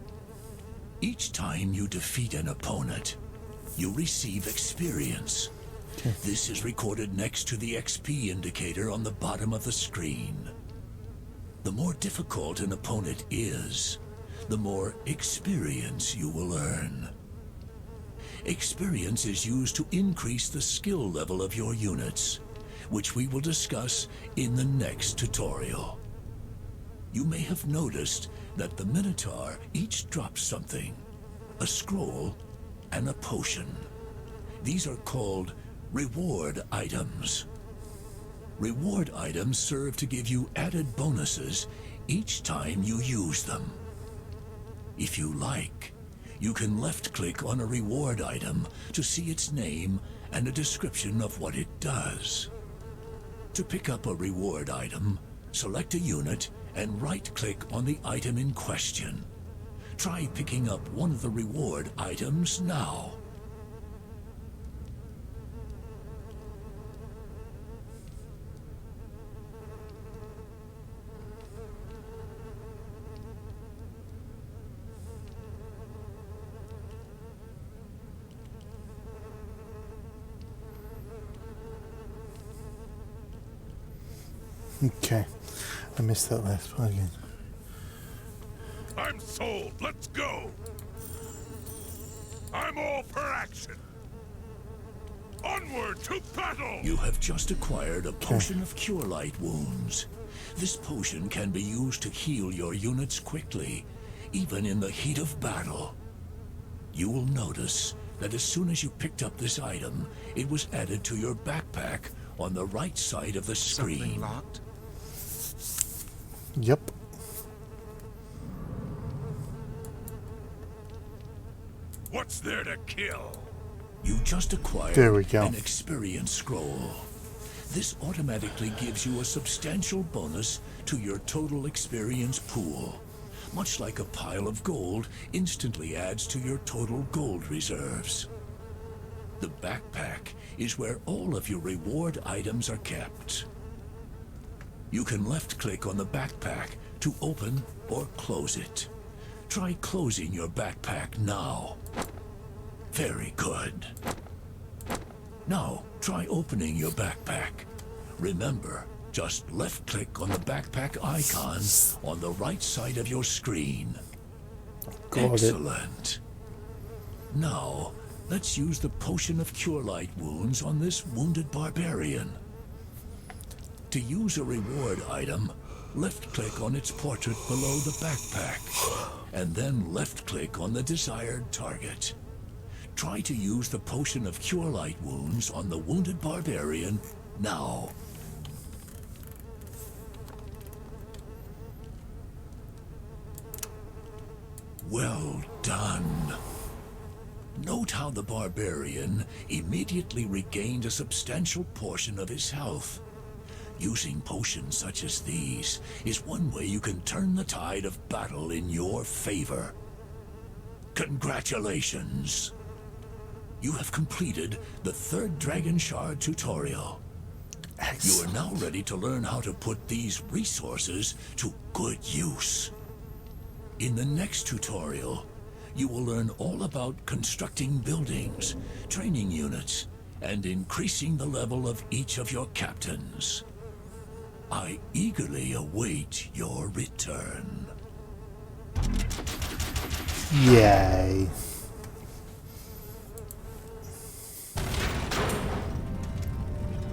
Each time you defeat an opponent, you receive experience. This is recorded next to the XP indicator on the bottom of the screen. The more difficult an opponent is, the more experience you will earn. Experience is used to increase the skill level of your units, which we will discuss in the next tutorial. You may have noticed that the Minotaur each drops something, a scroll and a potion. These are called reward items. Reward items serve to give you added bonuses each time you use them. If you like, you can left-click on a reward item to see its name and a description of what it does. To pick up a reward item, select a unit and right-click on the item in question. Try picking up one of the reward items now. Okay. I missed that last part again. I'm sold. Let's go. I'm all for action. Onward to battle. You have just acquired a potion of Cure Light Wounds. This potion can be used to heal your units quickly, even in the heat of battle. You will notice that as soon as you picked up this item, it was added to your backpack on the right side of the screen. Something locked? Yep. What's there to kill? You just acquired There we go. an experience scroll. This automatically gives you a substantial bonus to your total experience pool. Much like a pile of gold instantly adds to your total gold reserves. The backpack is where all of your reward items are kept. You can left-click on the backpack to open or close it. Try closing your backpack now. Very good. Now, try opening your backpack. Remember, just left-click on the backpack icon on the right side of your screen. Got it. Excellent. Now, let's use the Potion of Cure Light Wounds on this wounded barbarian. To use a reward item, left-click on its portrait below the backpack, and then left-click on the desired target. Try to use the Potion of Cure Light Wounds on the wounded barbarian now. Well done. Note how the barbarian immediately regained a substantial portion of his health. Using potions such as these is one way you can turn the tide of battle in your favor. Congratulations! You have completed the third Dragonshard tutorial. You are now ready to learn how to put these resources to good use. In the next tutorial, you will learn all about constructing buildings, training units, and increasing the level of each of your captains. I eagerly await your return. Yay.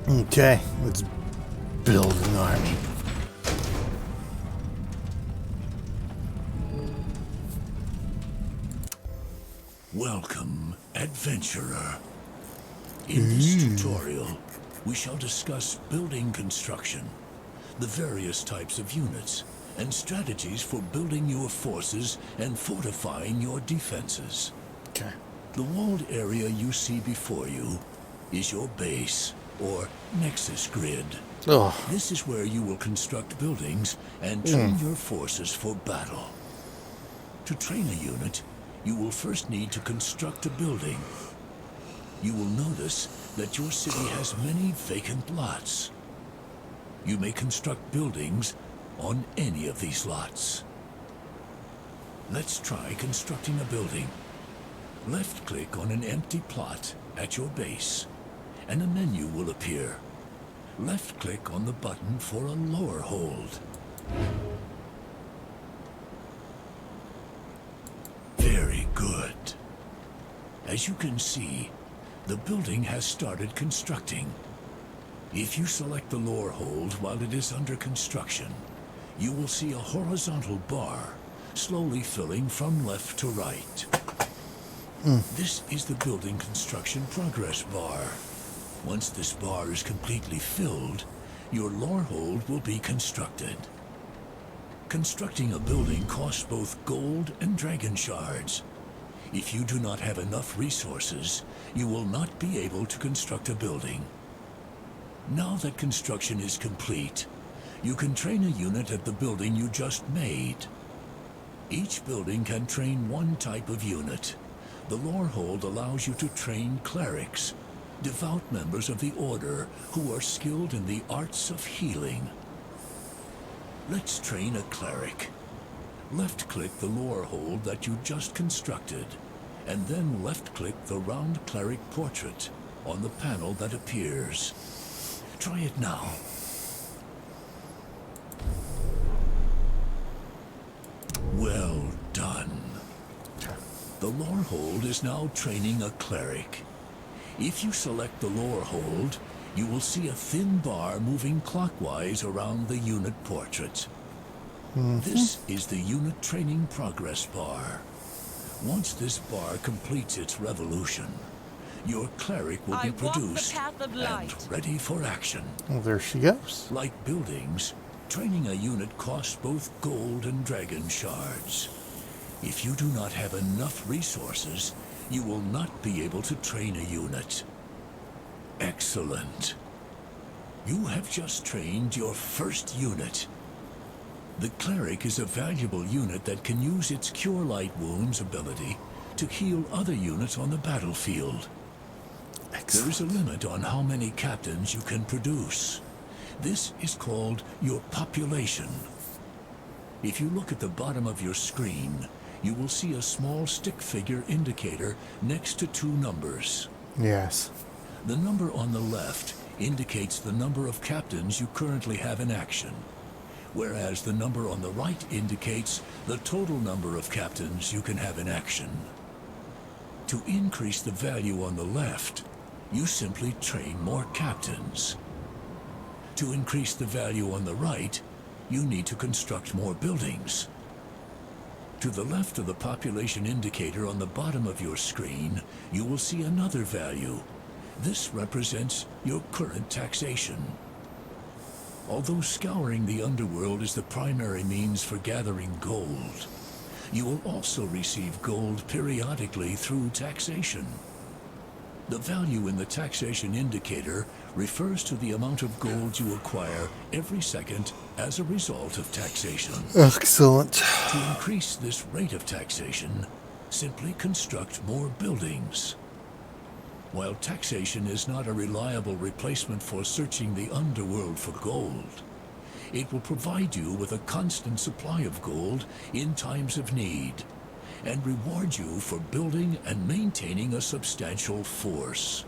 Okay, let's build an army. Welcome, adventurer. In this tutorial, we shall discuss building construction. the various types of units, and strategies for building your forces and fortifying your defenses. Okay. The walled area you see before you is your base, or nexus grid. Oh. This is where you will construct buildings and train your forces for battle. To train a unit, you will first need to construct a building. You will notice that your city has many vacant lots. You may construct buildings on any of these lots. Let's try constructing a building. Left-click on an empty plot at your base, and a menu will appear. Left-click on the button for a lower hold. Very good. As you can see, the building has started constructing. If you select the lower hold while it is under construction, you will see a horizontal bar slowly filling from left to right. This is the building construction progress bar. Once this bar is completely filled, your lower hold will be constructed. Constructing a building costs both gold and dragon shards. If you do not have enough resources, you will not be able to construct a building. Now that construction is complete, you can train a unit at the building you just made. Each building can train one type of unit. The lore hold allows you to train clerics, devout members of the order who are skilled in the arts of healing. Let's train a cleric. Left-click the lore hold that you just constructed, and then left-click the round cleric portrait on the panel that appears. Try it now. Well done. The lore hold is now training a cleric. If you select the lore hold, you will see a thin bar moving clockwise around the unit portrait. This is the unit training progress bar. Once this bar completes its revolution, your cleric will be produced and ready for action. Well, there she goes. Like buildings, training a unit costs both gold and dragon shards. If you do not have enough resources, you will not be able to train a unit. Excellent. You have just trained your first unit. The cleric is a valuable unit that can use its Cure Light Wounds ability to heal other units on the battlefield. There is a limit on how many captains you can produce. This is called your population. If you look at the bottom of your screen, you will see a small stick figure indicator next to two numbers. Yes. The number on the left indicates the number of captains you currently have in action, whereas the number on the right indicates the total number of captains you can have in action. To increase the value on the left, you simply train more captains. To increase the value on the right, you need to construct more buildings. To the left of the population indicator on the bottom of your screen, you will see another value. This represents your current taxation. Although scouring the underworld is the primary means for gathering gold, you will also receive gold periodically through taxation. The value in the taxation indicator refers to the amount of gold you acquire every second as a result of taxation. Excellent. To increase this rate of taxation, simply construct more buildings. While taxation is not a reliable replacement for searching the underworld for gold, it will provide you with a constant supply of gold in times of need, and reward you for building and maintaining a substantial force.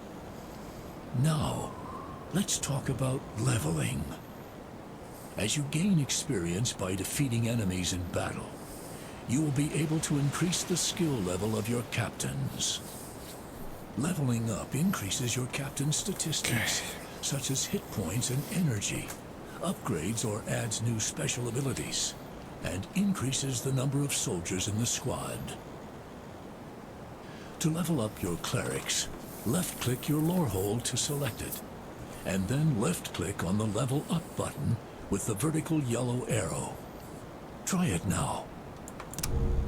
Now, let's talk about leveling. As you gain experience by defeating enemies in battle, you will be able to increase the skill level of your captains. Leveling up increases your captain's statistics, such as hit points and energy, upgrades or adds new special abilities, and increases the number of soldiers in the squad. To level up your clerics, left-click your lore hold to select it, and then left-click on the Level Up button with the vertical yellow arrow. Try it now.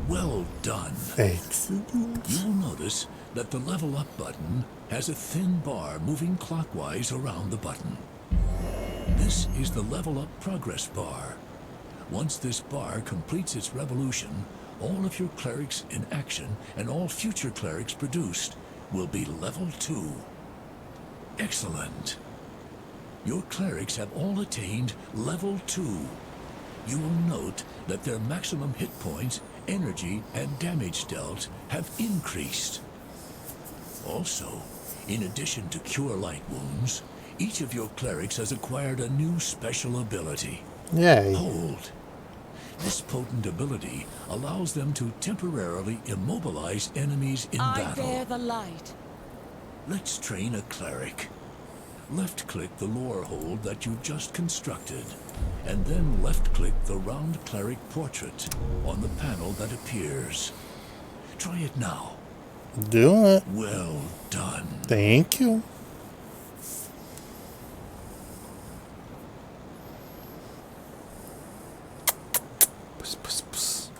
Well done. Excellent. You will notice that the level up button has a thin bar moving clockwise around the button. This is the level up progress bar. Once this bar completes its revolution, all of your clerics in action and all future clerics produced will be level 2. Excellent. Your clerics have all attained level 2. You will note that their maximum hit points, energy, and damage dealt have increased. Also, in addition to Cure Light Wounds, each of your clerics has acquired a new special ability. Yay. Hold. This potent ability allows them to temporarily immobilize enemies in battle. I bear the light. Let's train a cleric. Left-click the lore hold that you just constructed, and then left-click the round cleric portrait on the panel that appears. Try it now. Do it. Well done. Thank you. Pss, pss, pss.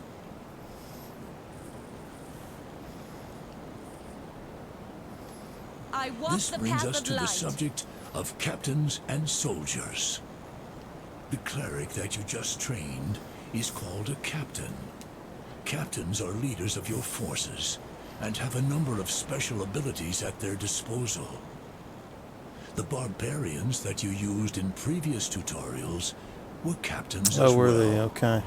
I walk This the brings path us of to the light. subject of captains and soldiers. The cleric that you just trained is called a captain. Captains are leaders of your forces and have a number of special abilities at their disposal. The barbarians that you used in previous tutorials were captains as well. Oh, were they? Okay.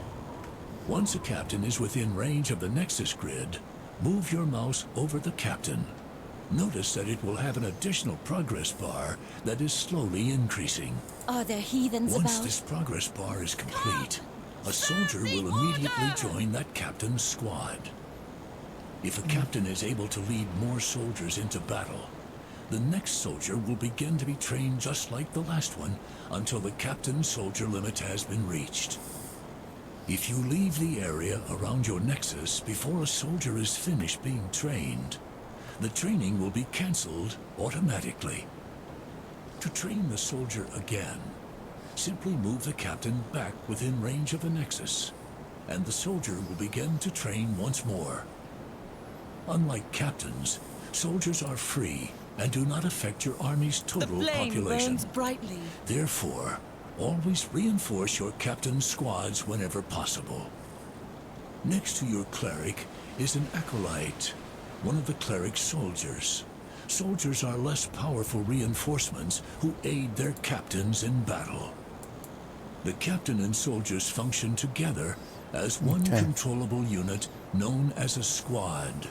Once a captain is within range of the Nexus grid, move your mouse over the captain. Notice that it will have an additional progress bar that is slowly increasing. Are there heathens Once about? this progress bar is complete, a soldier will immediately join that captain's squad. If a captain is able to lead more soldiers into battle, the next soldier will begin to be trained just like the last one until the captain's soldier limit has been reached. If you leave the area around your Nexus before a soldier is finished being trained, the training will be cancelled automatically. To train the soldier again, simply move the captain back within range of the Nexus, and the soldier will begin to train once more. Unlike captains, soldiers are free and do not affect your army's The total flame population. burns brightly. Therefore, always reinforce your captain's squads whenever possible. Next to your cleric is an acolyte, one of the cleric's soldiers. Soldiers are less powerful reinforcements who aid their captains in battle. The captain and soldiers function together as one controllable unit known as a squad.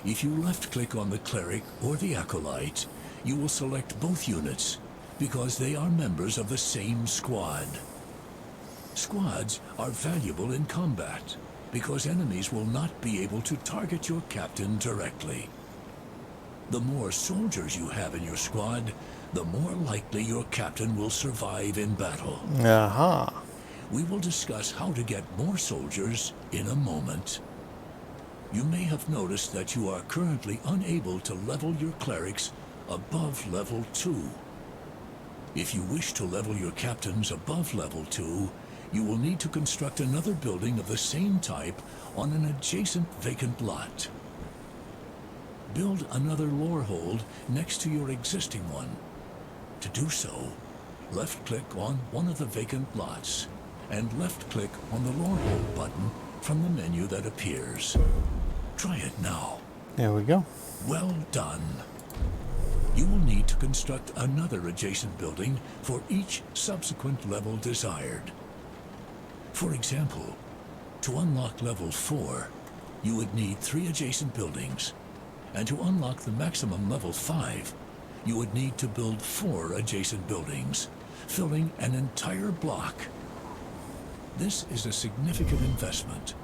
If you left-click on the cleric or the acolyte, you will select both units because they are members of the same squad. Squads are valuable in combat because enemies will not be able to target your captain directly. The more soldiers you have in your squad, the more likely your captain will survive in battle. Aha. We will discuss how to get more soldiers in a moment. You may have noticed that you are currently unable to level your clerics above level 2. If you wish to level your captains above level 2, you will need to construct another building of the same type on an adjacent vacant lot. Build another lore hold next to your existing one. To do so, left-click on one of the vacant lots and left-click on the lore hold button from the menu that appears. Try it now. There we go. Well done. You will need to construct another adjacent building for each subsequent level desired. For example, to unlock level 4, you would need 3 adjacent buildings, and to unlock the maximum level 5, you would need to build 4 adjacent buildings, filling an entire block. This is a significant investment,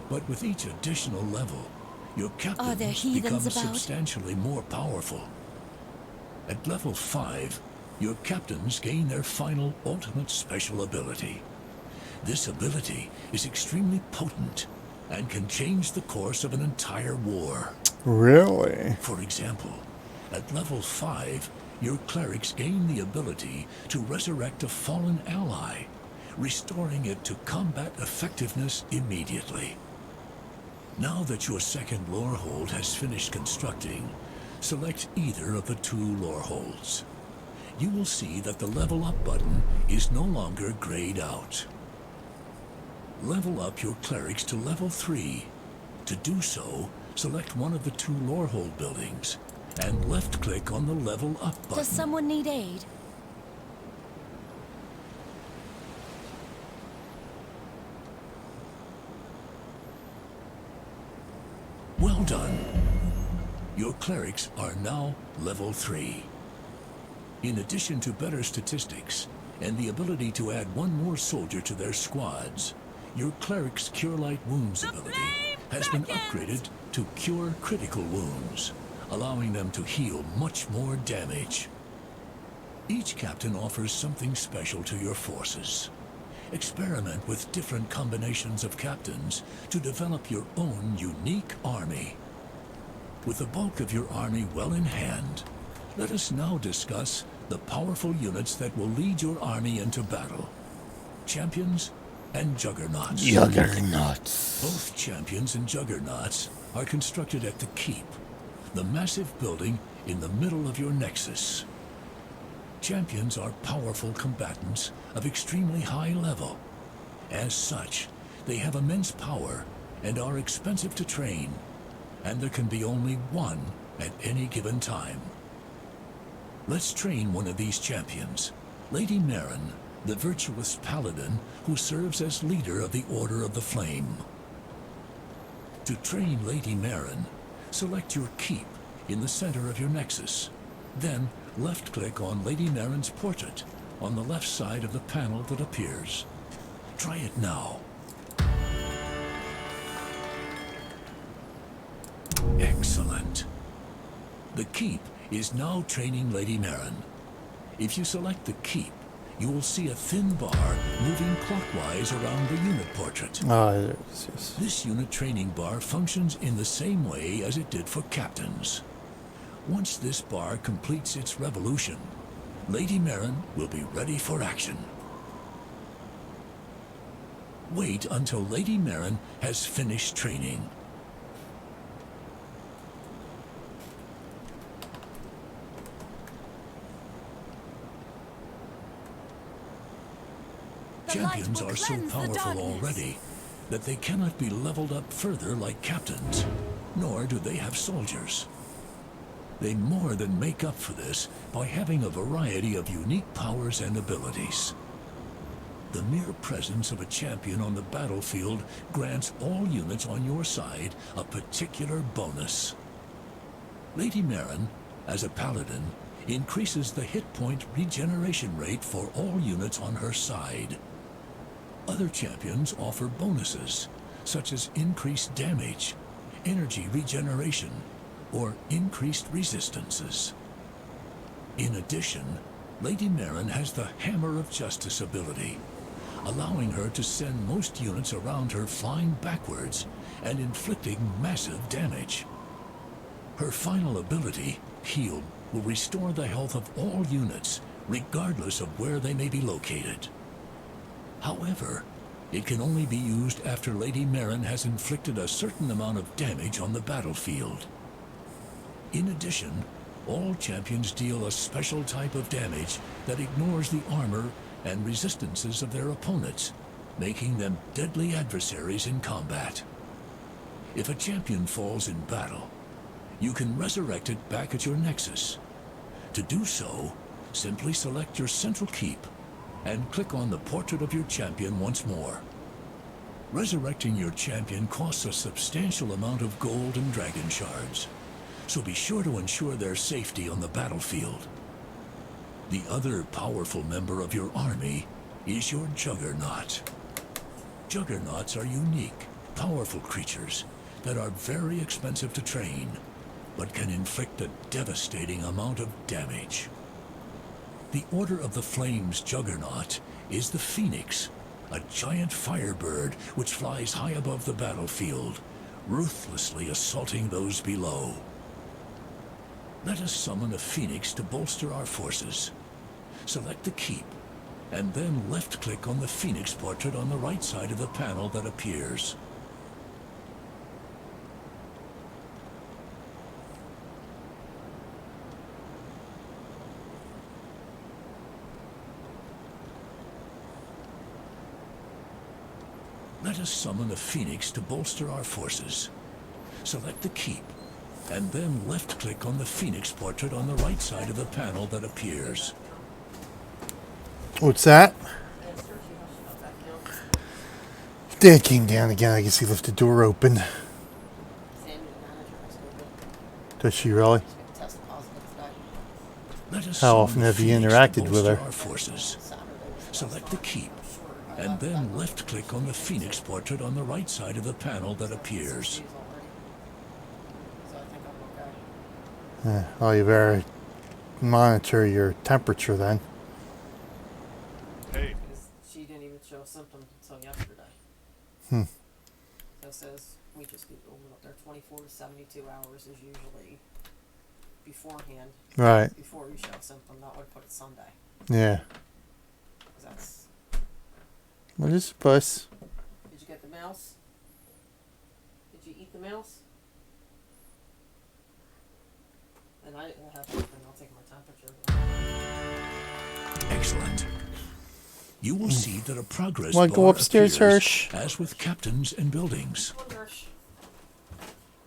but with each additional level, your Are there captains heathens become about? substantially more powerful. At level 5, your captains gain their final ultimate special ability. This ability is extremely potent and can change the course of an entire war. Really? For example, at level 5, your clerics gain the ability to resurrect a fallen ally restoring it to combat effectiveness immediately. Now that your second lore hold has finished constructing, select either of the two lore holds. You will see that the level up button is no longer grayed out. Level up your clerics to level 3. To do so, select one of the two lore hold buildings and left-click on the level up button. Does someone need aid? Well done. Your clerics are now level 3. In addition to better statistics and the ability to add one more soldier to their squads, your cleric's Cure Light Wounds ability has been upgraded to Cure Critical Wounds, allowing them to heal much more damage. Each captain offers something special to your forces. Experiment with different combinations of captains to develop your own unique army. With the bulk of your army well in hand, let us now discuss the powerful units that will lead your army into battle. Champions and Juggernauts. Juggernauts. Both Champions and Juggernauts are constructed at the Keep, the massive building in the middle of your nexus. Champions are powerful combatants of extremely high level. As such, they have immense power and are expensive to train, and there can be only one at any given time. Let's train one of these champions, Lady Marin, the virtuous paladin who serves as leader of the Order of the Flame. To train Lady Marin, select your Keep in the center of your nexus. Then left-click on Lady Marin's portrait on the left side of the panel that appears. Try it now. Excellent. The Keep is now training Lady Marin. If you select the Keep, you will see a thin bar moving clockwise around the unit portrait. Ah, there it is, yes. This unit training bar functions in the same way as it did for captains. Once this bar completes its revolution, Lady Marin will be ready for action. Wait until Lady Marin has finished training. Champions are so powerful already that they cannot be leveled up further like captains, nor do they have soldiers. They more than make up for this by having a variety of unique powers and abilities. The mere presence of a champion on the battlefield grants all units on your side a particular bonus. Lady Marin, as a paladin, increases the hit point regeneration rate for all units on her side. Other champions offer bonuses, such as increased damage, energy regeneration, or increased resistances. In addition, Lady Marin has the Hammer of Justice ability, allowing her to send most units around her flying backwards and inflicting massive damage. Her final ability, Heal, will restore the health of all units, regardless of where they may be located. However, it can only be used after Lady Marin has inflicted a certain amount of damage on the battlefield. In addition, all champions deal a special type of damage that ignores the armor and resistances of their opponents, making them deadly adversaries in combat. If a champion falls in battle, you can resurrect it back at your nexus. To do so, simply select your central keep and click on the portrait of your champion once more. Resurrecting your champion costs a substantial amount of gold and dragon shards, so be sure to ensure their safety on the battlefield. The other powerful member of your army is your Juggernaut. Juggernauts are unique, powerful creatures that are very expensive to train, but can inflict a devastating amount of damage. The Order of the Flame's Juggernaut is the Phoenix, a giant firebird which flies high above the battlefield, ruthlessly assaulting those below. Let us summon a Phoenix to bolster our forces. Select the keep, and then left-click on the Phoenix portrait on the right side of the panel that appears. Let us summon a Phoenix to bolster our forces. Select the keep, and then left-click on the Phoenix portrait on the right side of the panel that appears. What's that? Dad came down again. I guess he left the door open. Does she really? Let us How summon often the have you Phoenix interacted to with bolster her? our forces. Select the keep, and then left-click on the Phoenix portrait on the right side of the panel that appears. Well, you better monitor your temperature then. Hey, She didn't even show symptoms until yesterday. Hmm. So it says we just need to open up there. 24 to 72 hours is usually beforehand. Right. Before you show a symptom, that would put it Sunday. Yeah. 'Cause that's. What is puss? Did you get the mouse? Did you eat the mouse? And I have something. I'll take my temperature. Excellent. You will see that a progress Wanna go bar upstairs, appears, Hirsch? as with captains and buildings. Come on, Hirsch.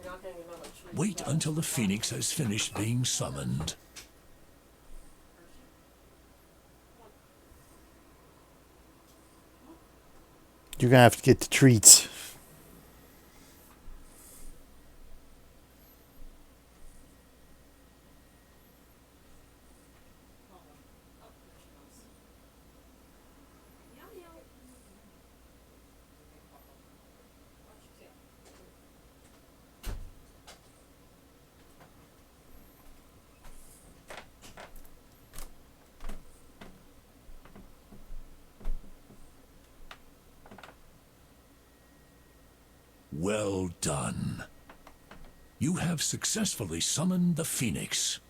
You're not getting another treat. Wait until the Phoenix has finished being summoned. You're gonna have to get the treats. Well done. You have successfully summoned the Phoenix.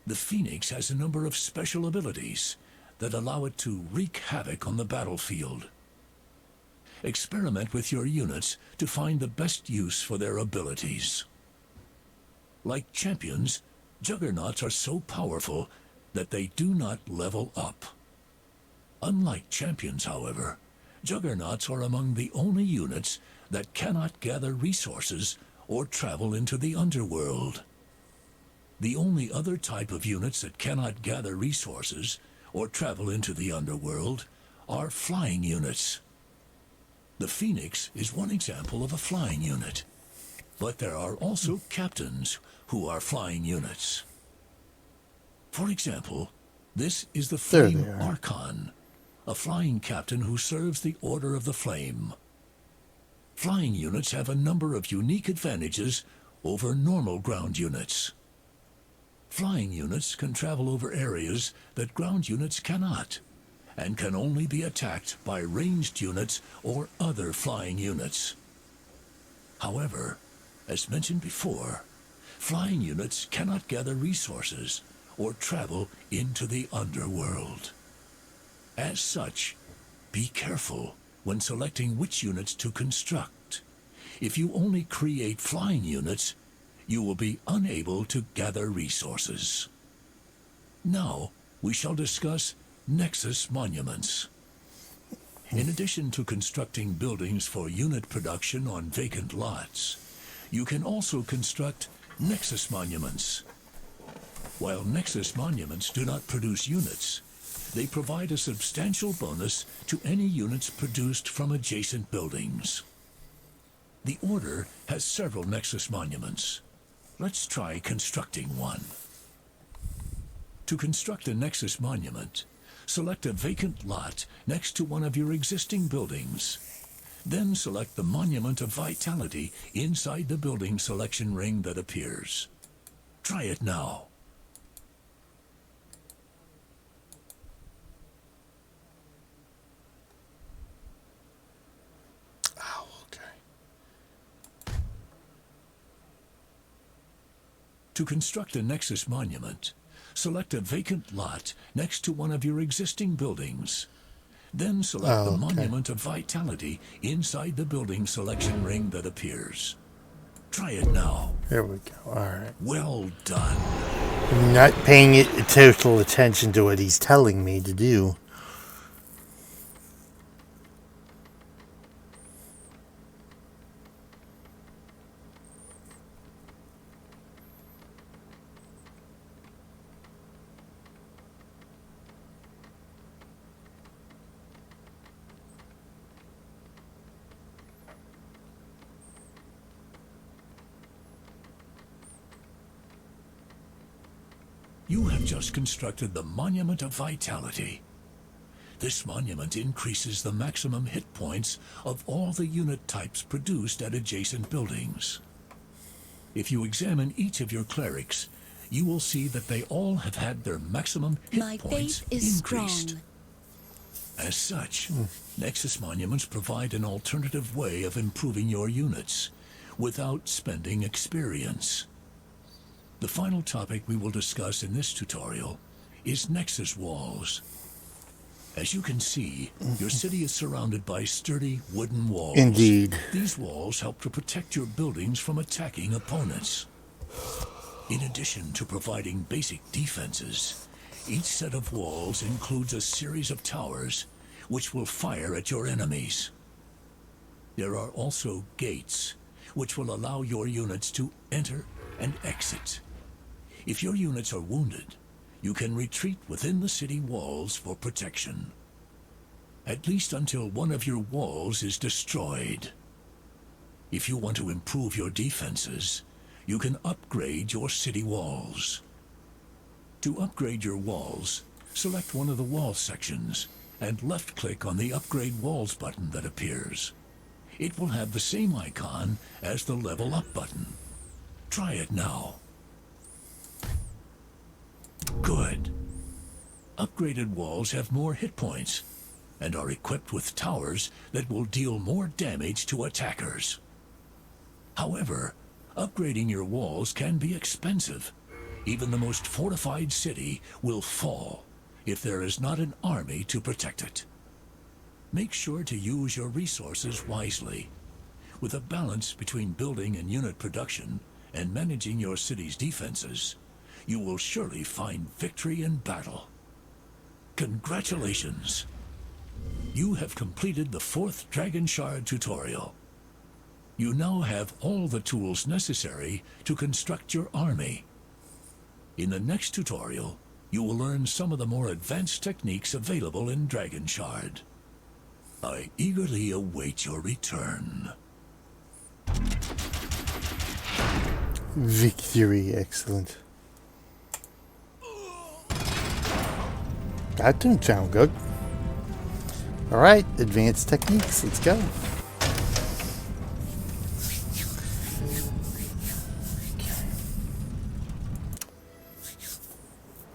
The Phoenix has a number of special abilities that allow it to wreak havoc on the battlefield. Experiment with your units to find the best use for their abilities. Like champions, juggernauts are so powerful that they do not level up. Unlike champions, however, juggernauts are among the only units that cannot gather resources or travel into the underworld. The only other type of units that cannot gather resources or travel into the underworld are flying units. The Phoenix is one example of a flying unit, but there are also captains who are flying units. For example, this is the There Flame they are. Archon, a flying captain who serves the Order of the Flame. Flying units have a number of unique advantages over normal ground units. Flying units can travel over areas that ground units cannot, and can only be attacked by ranged units or other flying units. However, as mentioned before, flying units cannot gather resources or travel into the underworld. As such, be careful when selecting which units to construct. If you only create flying units, you will be unable to gather resources. Now, we shall discuss Nexus monuments. In addition to constructing buildings for unit production on vacant lots, you can also construct Nexus monuments. While Nexus monuments do not produce units, they provide a substantial bonus to any units produced from adjacent buildings. The Order has several Nexus monuments. Let's try constructing one. To construct a Nexus monument, select a vacant lot next to one of your existing buildings. Then select the Monument of Vitality inside the building selection ring that appears. Try it now. Oh, okay. To construct a Nexus monument, select a vacant lot next to one of your existing buildings. Then select the Monument of Vitality inside the building selection ring that appears. Try it now. There we go. All right. Well done. I'm not paying it total attention to what he's telling me to do. You have just constructed the Monument of Vitality. This monument increases the maximum hit points of all the unit types produced at adjacent buildings. If you examine each of your clerics, you will see that they all have had their maximum hit My points faith is increased. strong. As such, Nexus monuments provide an alternative way of improving your units without spending experience. The final topic we will discuss in this tutorial is Nexus walls. As you can see, your city is surrounded by sturdy wooden walls. Indeed. These walls help to protect your buildings from attacking opponents. In addition to providing basic defenses, each set of walls includes a series of towers which will fire at your enemies. There are also gates which will allow your units to enter and exit. If your units are wounded, you can retreat within the city walls for protection. At least until one of your walls is destroyed. If you want to improve your defenses, you can upgrade your city walls. To upgrade your walls, select one of the wall sections and left-click on the Upgrade Walls button that appears. It will have the same icon as the Level Up button. Try it now. Good. Upgraded walls have more hit points and are equipped with towers that will deal more damage to attackers. However, upgrading your walls can be expensive. Even the most fortified city will fall if there is not an army to protect it. Make sure to use your resources wisely. With a balance between building and unit production and managing your city's defenses, you will surely find victory in battle. Congratulations! You have completed the 4th Dragonshard tutorial. You now have all the tools necessary to construct your army. In the next tutorial, you will learn some of the more advanced techniques available in Dragonshard. I eagerly await your return. Victory, excellent. That didn't sound good. Alright, advanced techniques, let's go.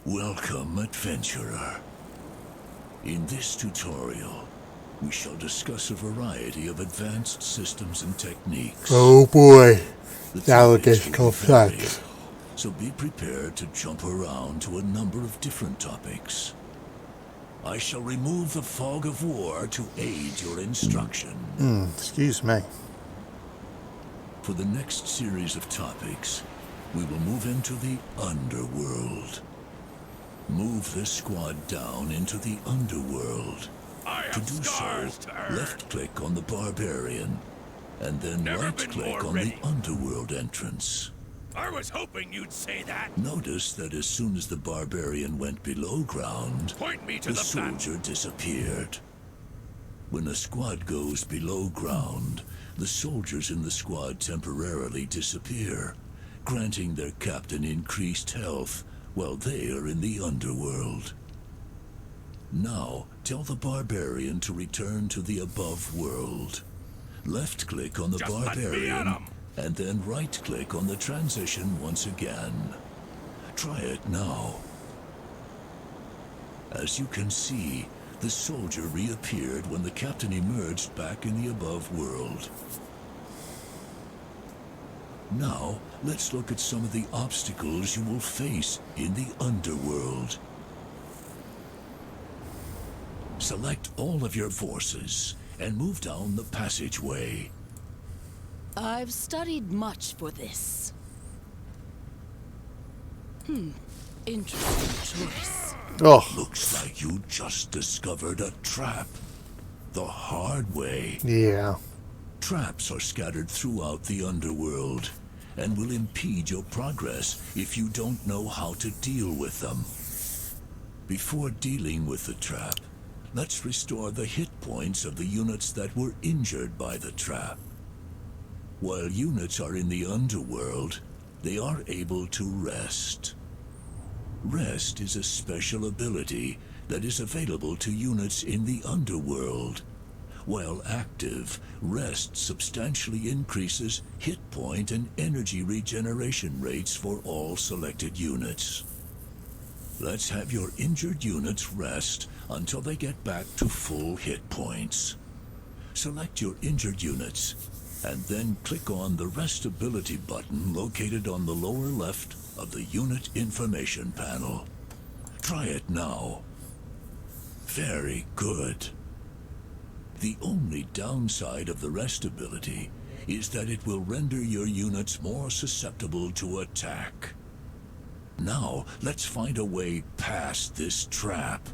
Welcome, adventurer. In this tutorial, we shall discuss a variety of advanced systems and techniques. Oh boy, The now it topics gets will vary, complex. so be prepared to jump around to a number of different topics. I shall remove the fog of war to aid your instruction. Excuse me. For the next series of topics, we will move into the underworld. Move this squad down into the underworld. I To have do scars so, to earn. left-click on the barbarian, and then Never been right-click more on ready. the underworld entrance. I was hoping you'd say that. Notice that as soon as the barbarian went below ground, Point me to the the platform. soldier disappeared. When a squad goes below ground, the soldiers in the squad temporarily disappear, granting their captain increased health while they are in the underworld. Now, tell the barbarian to return to the above world. Left-click on the Just let me at barbarian, 'em. and then right-click on the transition once again. Try it now. As you can see, the soldier reappeared when the captain emerged back in the above world. Now, let's look at some of the obstacles you will face in the underworld. Select all of your forces and move down the passageway. I've studied much for this. Interesting choice. Oh, Looks like you just discovered a trap. The hard way. yeah. Traps are scattered throughout the underworld and will impede your progress if you don't know how to deal with them. Before dealing with the trap, let's restore the hit points of the units that were injured by the trap. While units are in the underworld, they are able to rest. Rest is a special ability that is available to units in the underworld. While active, rest substantially increases hit point and energy regeneration rates for all selected units. Let's have your injured units rest until they get back to full hit points. Select your injured units, and then click on the Rest Ability button located on the lower left of the Unit Information panel. Try it now. Very good. The only downside of the Rest Ability is that it will render your units more susceptible to attack. Now, let's find a way past this trap.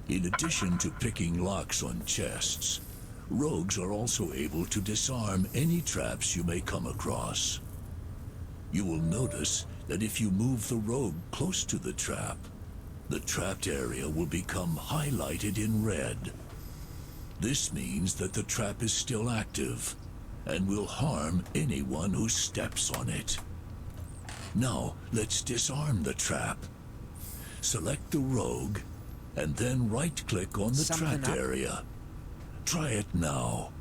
In addition to picking locks on chests, rogues are also able to disarm any traps you may come across. You will notice that if you move the rogue close to the trapped area will become highlighted in red. This means that the trap is still active and will harm anyone who steps on it. Now, let's disarm the trap. Select the rogue and then right-click on the trapped area. Try it now.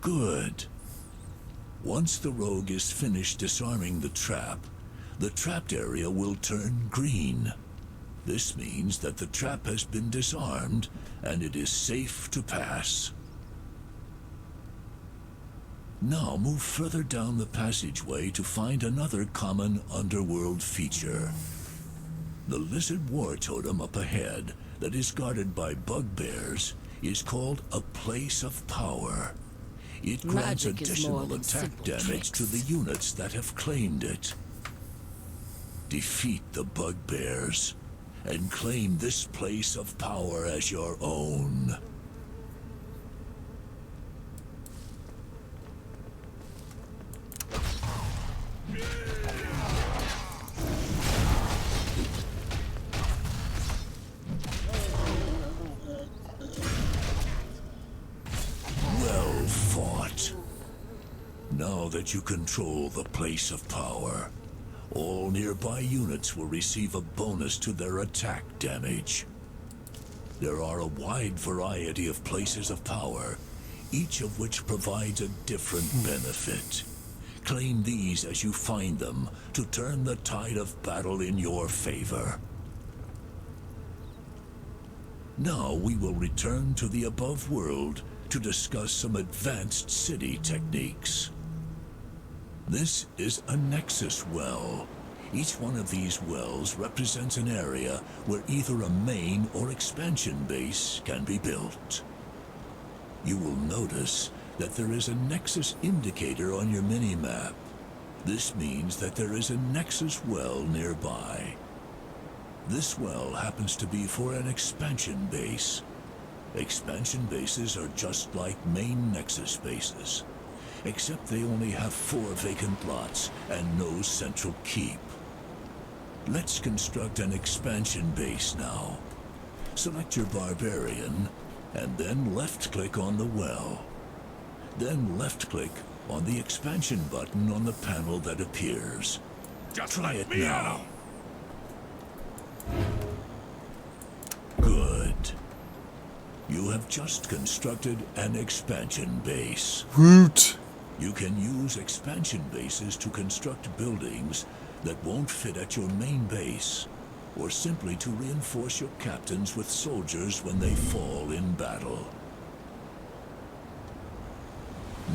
Good. Once the rogue is finished disarming the trapped area will turn green. This means that the trap has been disarmed and it is safe to pass. Now move further down the passageway to find another common underworld feature. The lizard war totem up ahead that is guarded by bugbears is called a place of power. It grants Magic is more additional than attack simple damage to the tricks. units that have claimed it. Defeat the bugbears and claim this place of power as your own. Well fought. Now that you control the place of power, all nearby units will receive a bonus to their attack damage. There are a wide variety of places of power, each of which provides a different benefit. Claim these as you find them to turn the tide of battle in your favor. Now we will return to the above world to discuss some advanced city techniques. This is a Nexus well. Each one of these wells represents an area where either a main or expansion base can be built. You will notice that there is a Nexus indicator on your mini-map. This means that there is a Nexus well nearby. This well happens to be for an expansion base. Expansion bases are just like main Nexus bases, except they only have 4 vacant lots and no central keep. Let's construct an expansion base now. Select your barbarian, and then left-click on the well. Then left-click on the expansion button on the panel that appears. Just Try let it me at now. 'em. Good. You have just constructed an expansion base. Woot. You can use expansion bases to construct buildings that won't fit at your main base, or simply to reinforce your captains with soldiers when they fall in battle.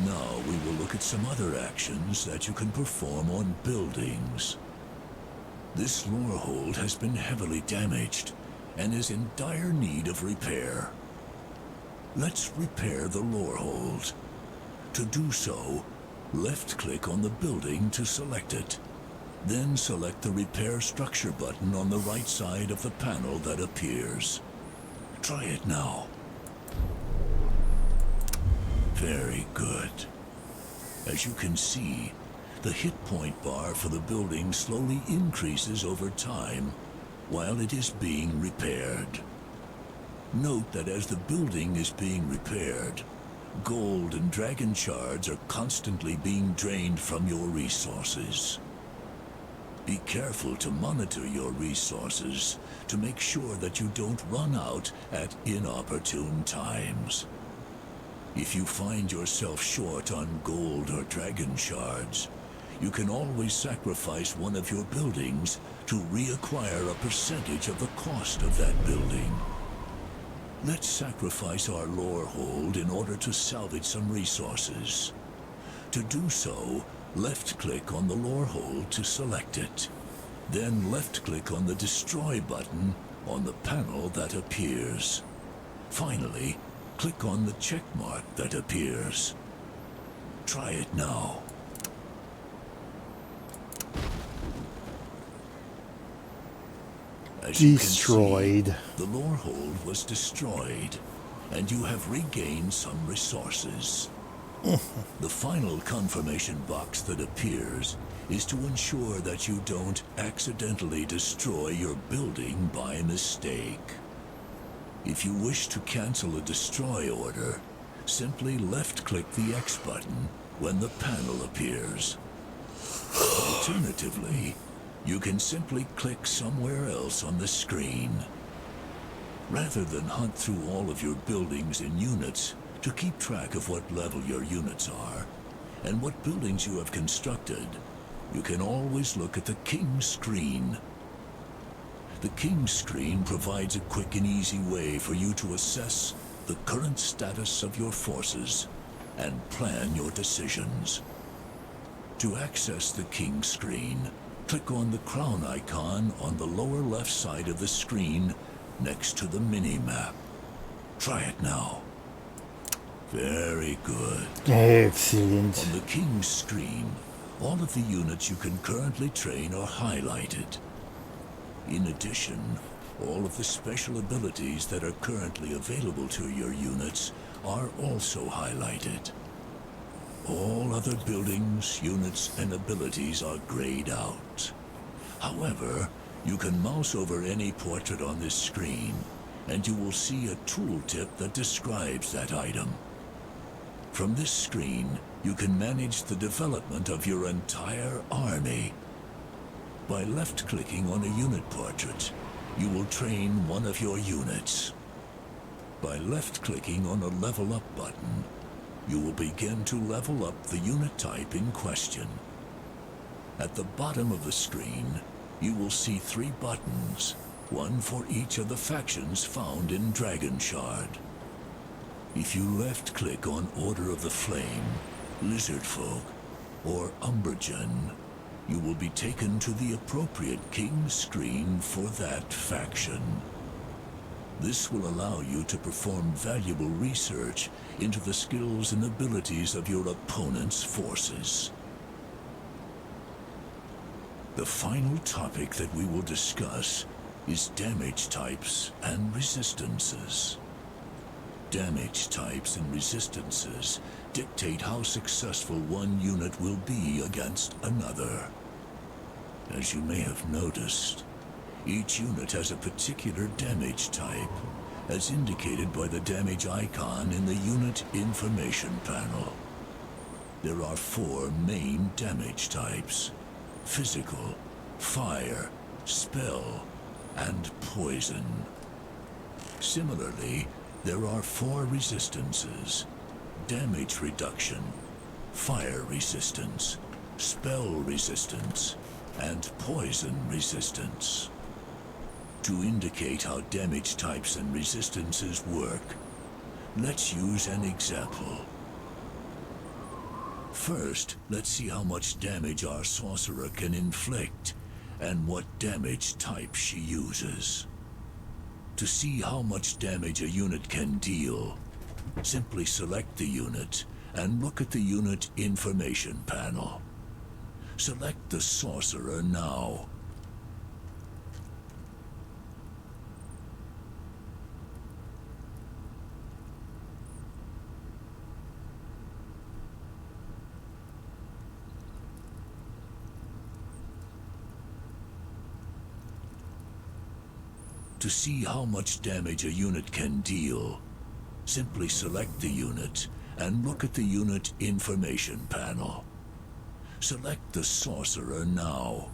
Now we will look at some other actions that you can perform on buildings. This lore hold has been heavily damaged and is in dire need of repair. Let's repair the lore hold. To do so, left-click on the building to select it. Then select the Repair Structure button on the right side of the panel that appears. Try it now. Very good. As you can see, the hit point bar for the building slowly increases over time while it is being repaired. Note that as the building is being repaired, gold and dragon shards are constantly being drained from your resources. Be careful to monitor your resources to make sure that you don't run out at inopportune times. If you find yourself short on gold or dragon shards, you can always sacrifice one of your buildings to reacquire a percentage of the cost of that building. Let's sacrifice our lore hold in order to salvage some resources. To do so, left-click on the lore hold to select it. Then left-click on the Destroy button on the panel that appears. Finally, click on the check mark that appears. Try it now. As you can Destroyed. see, the lore hold was destroyed, and you have regained some resources. The final confirmation box that appears is to ensure that you don't accidentally destroy your building by mistake. If you wish to cancel a destroy order, simply left-click the X button when the panel appears. Alternatively, you can simply click somewhere else on the screen. Rather than hunt through all of your buildings and units to keep track of what level your units are and what buildings you have constructed, you can always look at the King screen. The King screen provides a quick and easy way for you to assess the current status of your forces and plan your decisions. To access the King screen, click on the crown icon on the lower left side of the screen next to the mini-map. Try it now. Very good. Excellent. On the King's screen, all of the units you can currently train are highlighted. In addition, all of the special abilities that are currently available to your units are also highlighted. All other buildings, units, and abilities are grayed out. However, you can mouse over any portrait on this screen, and you will see a tooltip that describes that item. From this screen, you can manage the development of your entire army. By left-clicking on a unit portrait, you will train one of your units. By left-clicking on a Level Up button, you will begin to level up the unit type in question. At the bottom of the screen, you will see 3 buttons, one for each of the factions found in Dragonshard. If you left-click on Order of the Flame, Lizardfolk, or Umbergen, you will be taken to the appropriate King screen for that faction. This will allow you to perform valuable research into the skills and abilities of your opponent's forces. The final topic that we will discuss is damage types and resistances. Damage types and resistances dictate how successful one unit will be against another. As you may have noticed, each unit has a particular damage type, as indicated by the damage icon in the unit information panel. There are 4 main damage types: physical, fire, spell, and poison. Similarly, there are 4 resistances: damage reduction, fire resistance, spell resistance, and poison resistance. To indicate how damage types and resistances work, let's use an example. First, let's see how much damage our sorcerer can inflict, and what damage type she uses. To see how much damage a unit can deal, simply select the unit and look at the unit information panel. Select the sorcerer now. To see how much damage a unit can deal, simply select the unit and look at the unit information panel. Select the sorcerer now.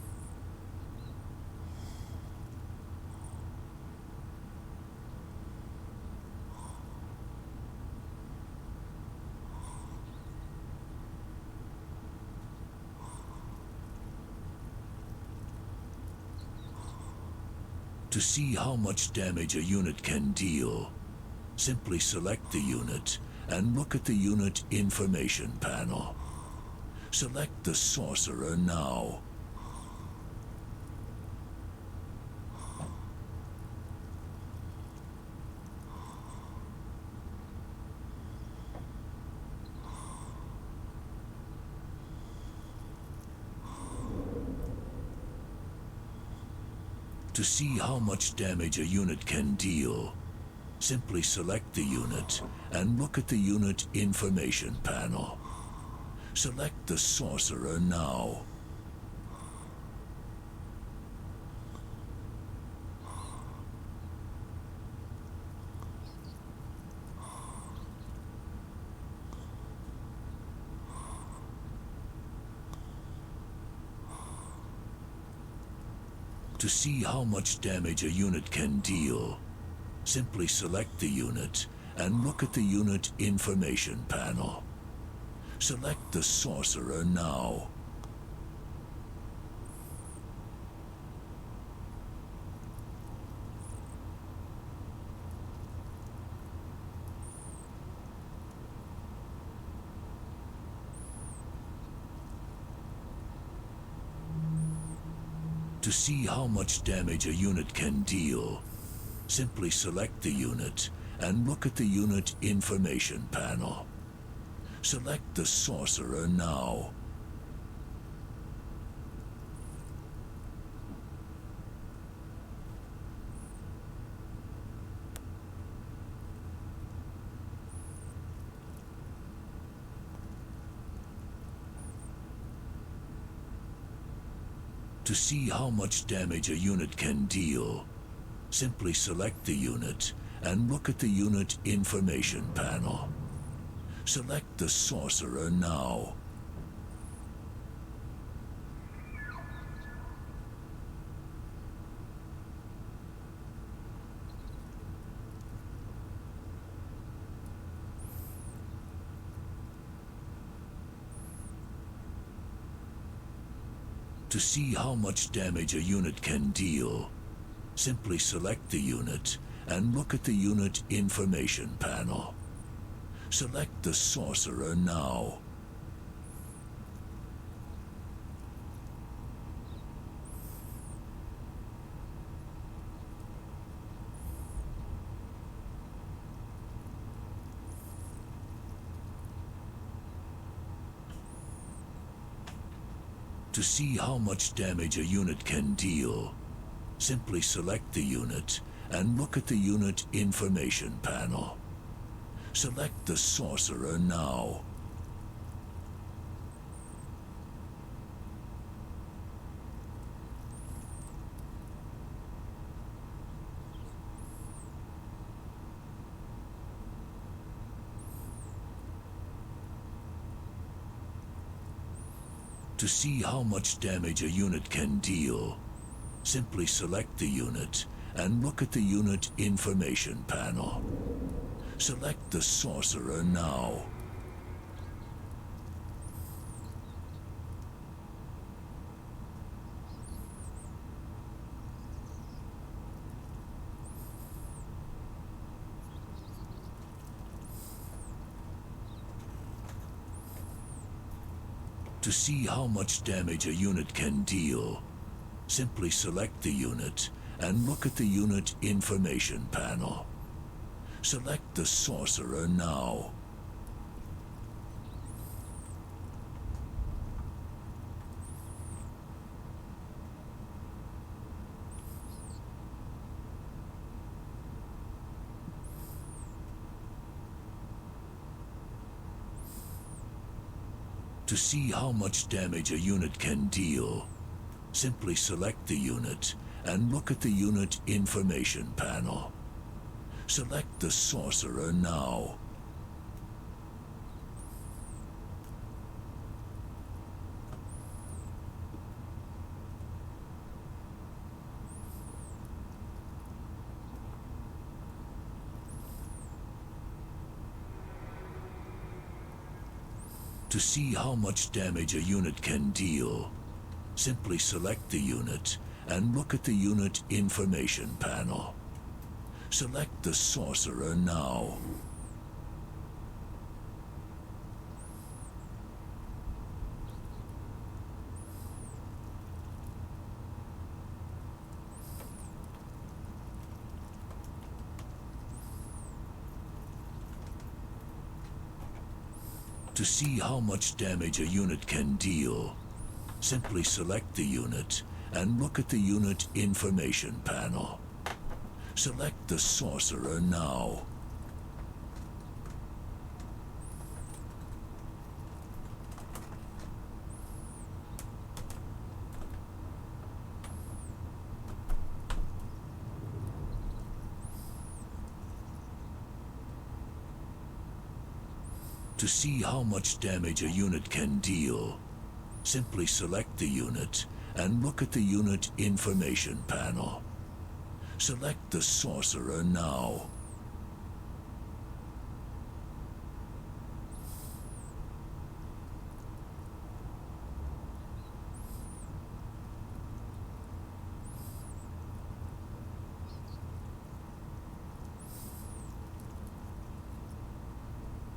To see how much damage a unit can deal, simply select the unit and look at the unit information panel. Select the sorcerer now. To see how much damage a unit can deal, simply select the unit and look at the unit information panel. Select the sorcerer now. To see how much damage a unit can deal, simply select the unit and look at the unit information panel. Select the sorcerer now. To see how much damage a unit can deal, simply select the unit and look at the unit information panel. Select the sorcerer now. To see how much damage a unit can deal, simply select the unit and look at the unit information panel. Select the sorcerer now. To see how much damage a unit can deal, simply select the unit and look at the unit information panel. Select the sorcerer now. To see how much damage a unit can deal, simply select the unit and look at the unit information panel. Select the sorcerer now. To see how much damage a unit can deal, simply select the unit and look at the unit information panel. Select the sorcerer now. To see how much damage a unit can deal, simply select the unit and look at the unit information panel. Select the sorcerer now. To see how much damage a unit can deal, simply select the unit and look at the unit information panel. Select the sorcerer now. To see how much damage a unit can deal, simply select the unit and look at the unit information panel. Select the sorcerer now. To see how much damage a unit can deal, simply select the unit and look at the unit information panel. Select the sorcerer now. To see how much damage a unit can deal, simply select the unit and look at the unit information panel. Select the sorcerer now.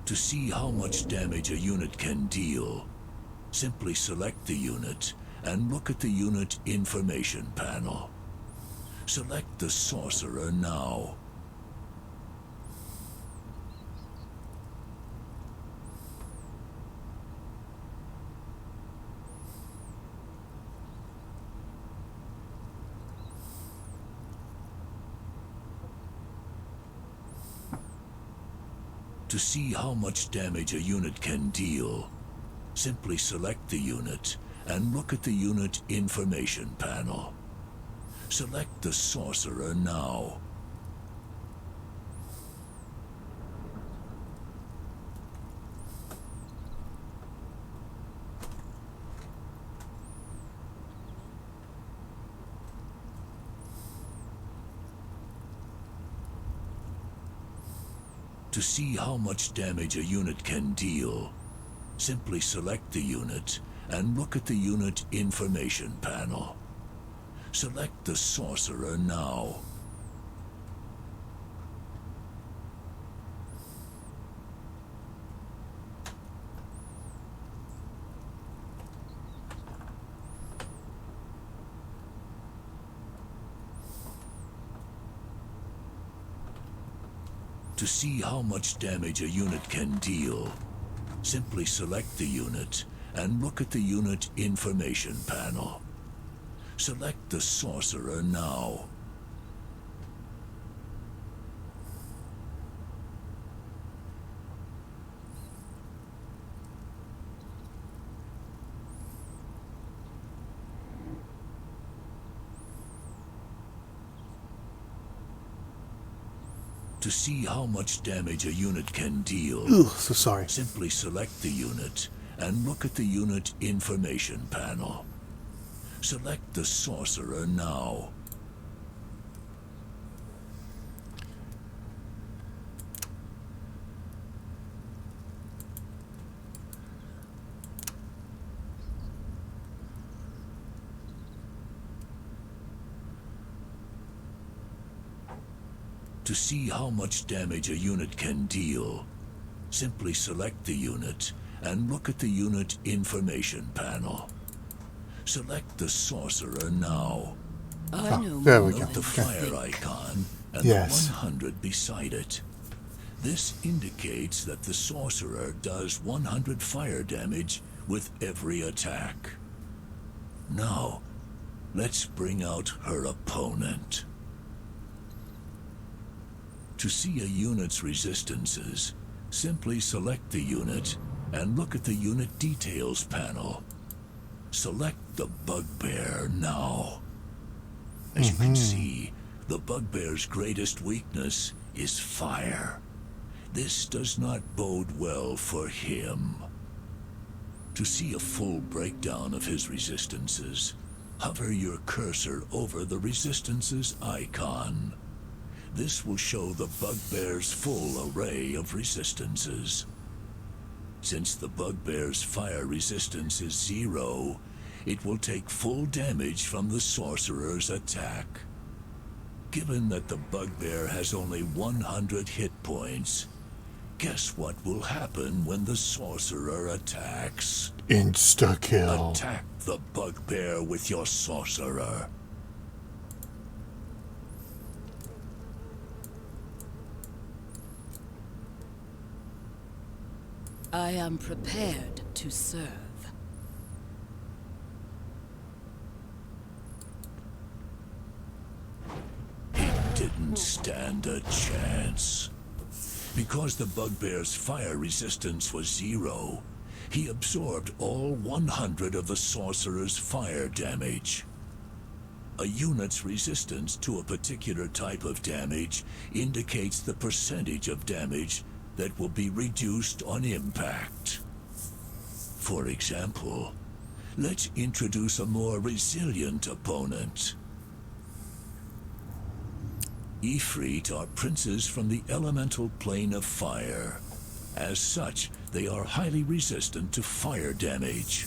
To see how much damage a unit can deal, simply select the unit and look at the unit information panel. Select the sorcerer now. To see how much damage a unit can deal, simply select the unit and look at the unit information panel. Select the sorcerer now. To see how much damage a unit can deal, simply select the unit and look at the unit information panel. Select the sorcerer now. To see how much damage a unit can deal, simply select the unit and look at the unit information panel. Select the sorcerer now. To see how much damage a unit can deal, Ooh, so sorry. simply select the unit and look at the unit information panel. Select the sorcerer now. To see how much damage a unit can deal, simply select the unit and look at the unit information panel. Select the sorcerer now. I know there more we go. Note the than you fire think. icon and Yes. the 100 beside it. This indicates that the sorcerer does 100 fire damage with every attack. Now, let's bring out her opponent. To see a unit's resistances, simply select the unit and look at the unit details panel. Select the bugbear now. As you can see, the bugbear's greatest weakness is fire. This does not bode well for him. To see a full breakdown of his resistances, hover your cursor over the resistances icon. This will show the bugbear's full array of resistances. Since the bugbear's fire resistance is 0, it will take full damage from the sorcerer's attack. Given that the bugbear has only 100 hit points, guess what will happen when the sorcerer attacks? Insta-kill. Attack the bugbear with your sorcerer. I am prepared to serve. Didn't stand a chance. Because the bugbear's fire resistance was 0, he absorbed all 100 of the sorcerer's fire damage. A unit's resistance to a particular type of damage indicates the percentage of damage that will be reduced on impact. For example, let's introduce a more resilient opponent. Ifrit are princes from the elemental plane of fire. As such, they are highly resistant to fire damage.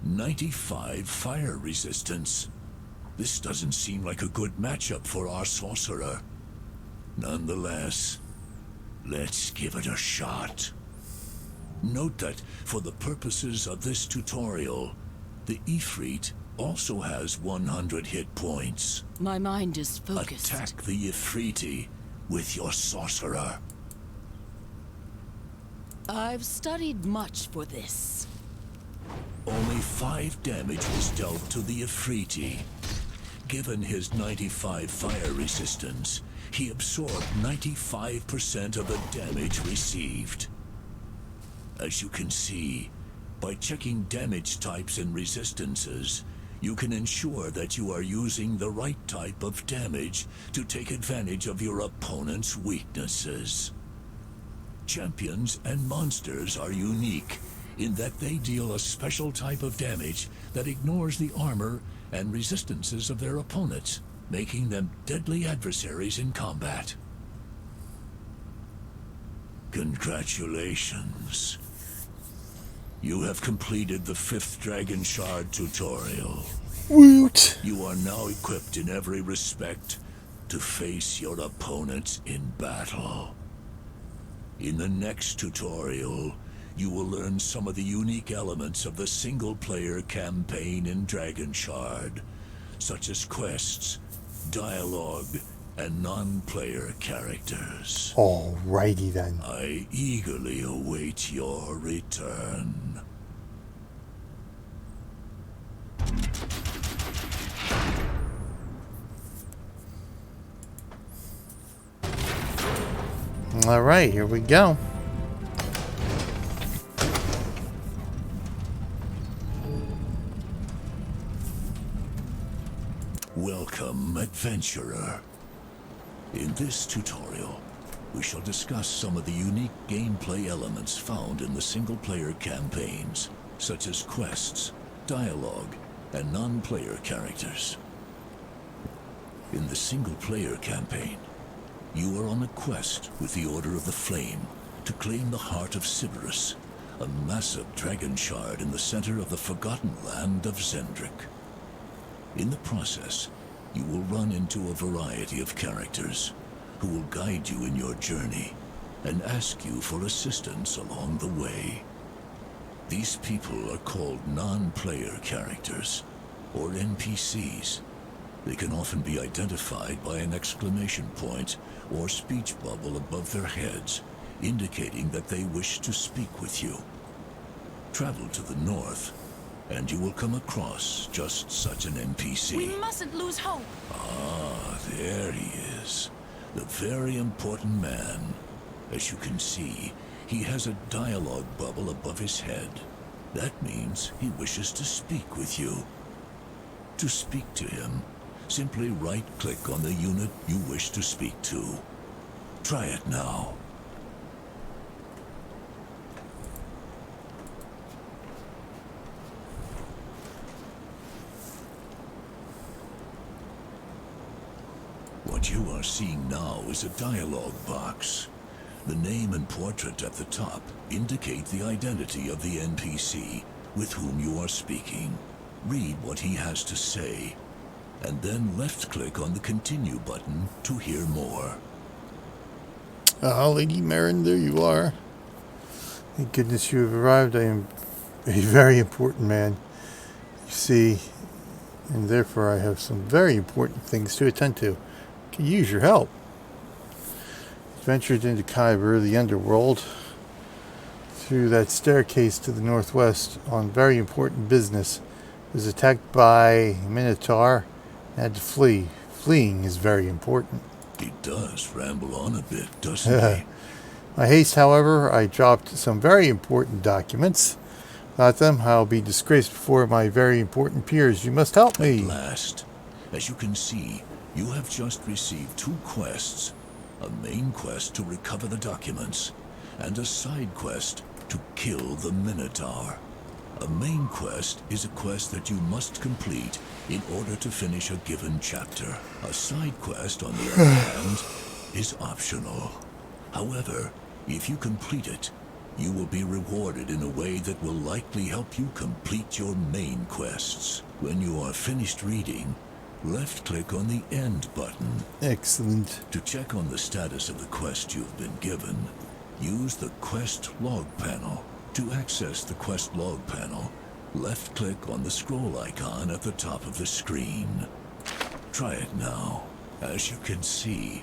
95 fire resistance. This doesn't seem like a good matchup for our sorcerer. Nonetheless, let's give it a shot. Note that, for the purposes of this tutorial, the Ifrit also has 100 hit points. My mind is focused. Attack the Ifriti with your sorcerer. I've studied much for this. Only 5 damage was dealt to the Ifriti. Given his 95 fire resistance, he absorbed 95% of the damage received. As you can see, by checking damage types and resistances, you can ensure that you are using the right type of damage to take advantage of your opponent's weaknesses. Champions and monsters are unique in that they deal a special type of damage that ignores the armor and resistances of their opponents, making them deadly adversaries in combat. Congratulations. You have completed the 5th Dragonshard tutorial. Woot! You are now equipped in every respect to face your opponents in battle. In the next tutorial, you will learn some of the unique elements of the single-player campaign in Dragonshard, such as quests, dialogue, and non-player characters. Alrighty then. I eagerly await your return. Alright, here we go. Welcome, adventurer. In this tutorial, we shall discuss some of the unique gameplay elements found in the single-player campaigns, such as quests, dialogue, and non-player characters. In the single-player campaign, you are on a quest with the Order of the Flame to claim the heart of Sybaris, a massive dragon shard in the center of the forgotten land of Zendrik. In the process, you will run into a variety of characters who will guide you in your journey and ask you for assistance along the way. These people are called non-player characters, or NPCs. They can often be identified by an exclamation point or speech bubble above their heads, indicating that they wish to speak with you. Travel to the north, and you will come across just such an NPC. We mustn't lose hope. Ah, there he is. The very important man. As you can see, he has a dialogue bubble above his head. That means he wishes to speak with you. To speak to him, simply right-click on the unit you wish to speak to. Try it now. What you are seeing now is a dialogue box. The name and portrait at the top indicate the identity of the NPC with whom you are speaking. Read what he has to say, and then left-click on the Continue button to hear more. Ah, Lady Marin, there you are. Thank goodness you have arrived. I am a very important man, you see, and therefore I have some very important things to attend to. I can use your help. Ventured into Kyber, the underworld, through that staircase to the northwest on very important business. Was attacked by a Minotaur and had to flee. Fleeing is very important. He does ramble on a bit, doesn't he? My haste, however, I dropped some very important documents. Without them, I'll be disgraced before my very important peers. You must help me. At last, as you can see, you have just received 2 quests. A main quest to recover the documents, and a side quest to kill the Minotaur. A main quest is a quest that you must complete in order to finish a given chapter. A side quest, on the other hand, is optional. However, if you complete it, you will be rewarded in a way that will likely help you complete your main quests. When you are finished reading, left-click on the End button. Excellent. To check on the status of the quest you've been given, use the Quest Log panel. To access the Quest Log panel, left-click on the scroll icon at the top of the screen. Try it now. As you can see,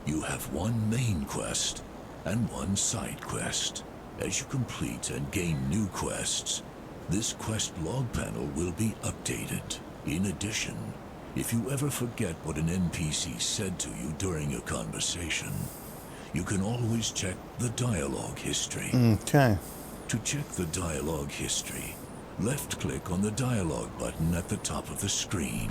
you have 1 main quest and 1 side quest. As you complete and gain new quests, this Quest Log panel will be updated. In addition, if you ever forget what an NPC said to you during a conversation, you can always check the dialogue history. Okay. To check the dialogue history, left-click on the dialogue button at the top of the screen.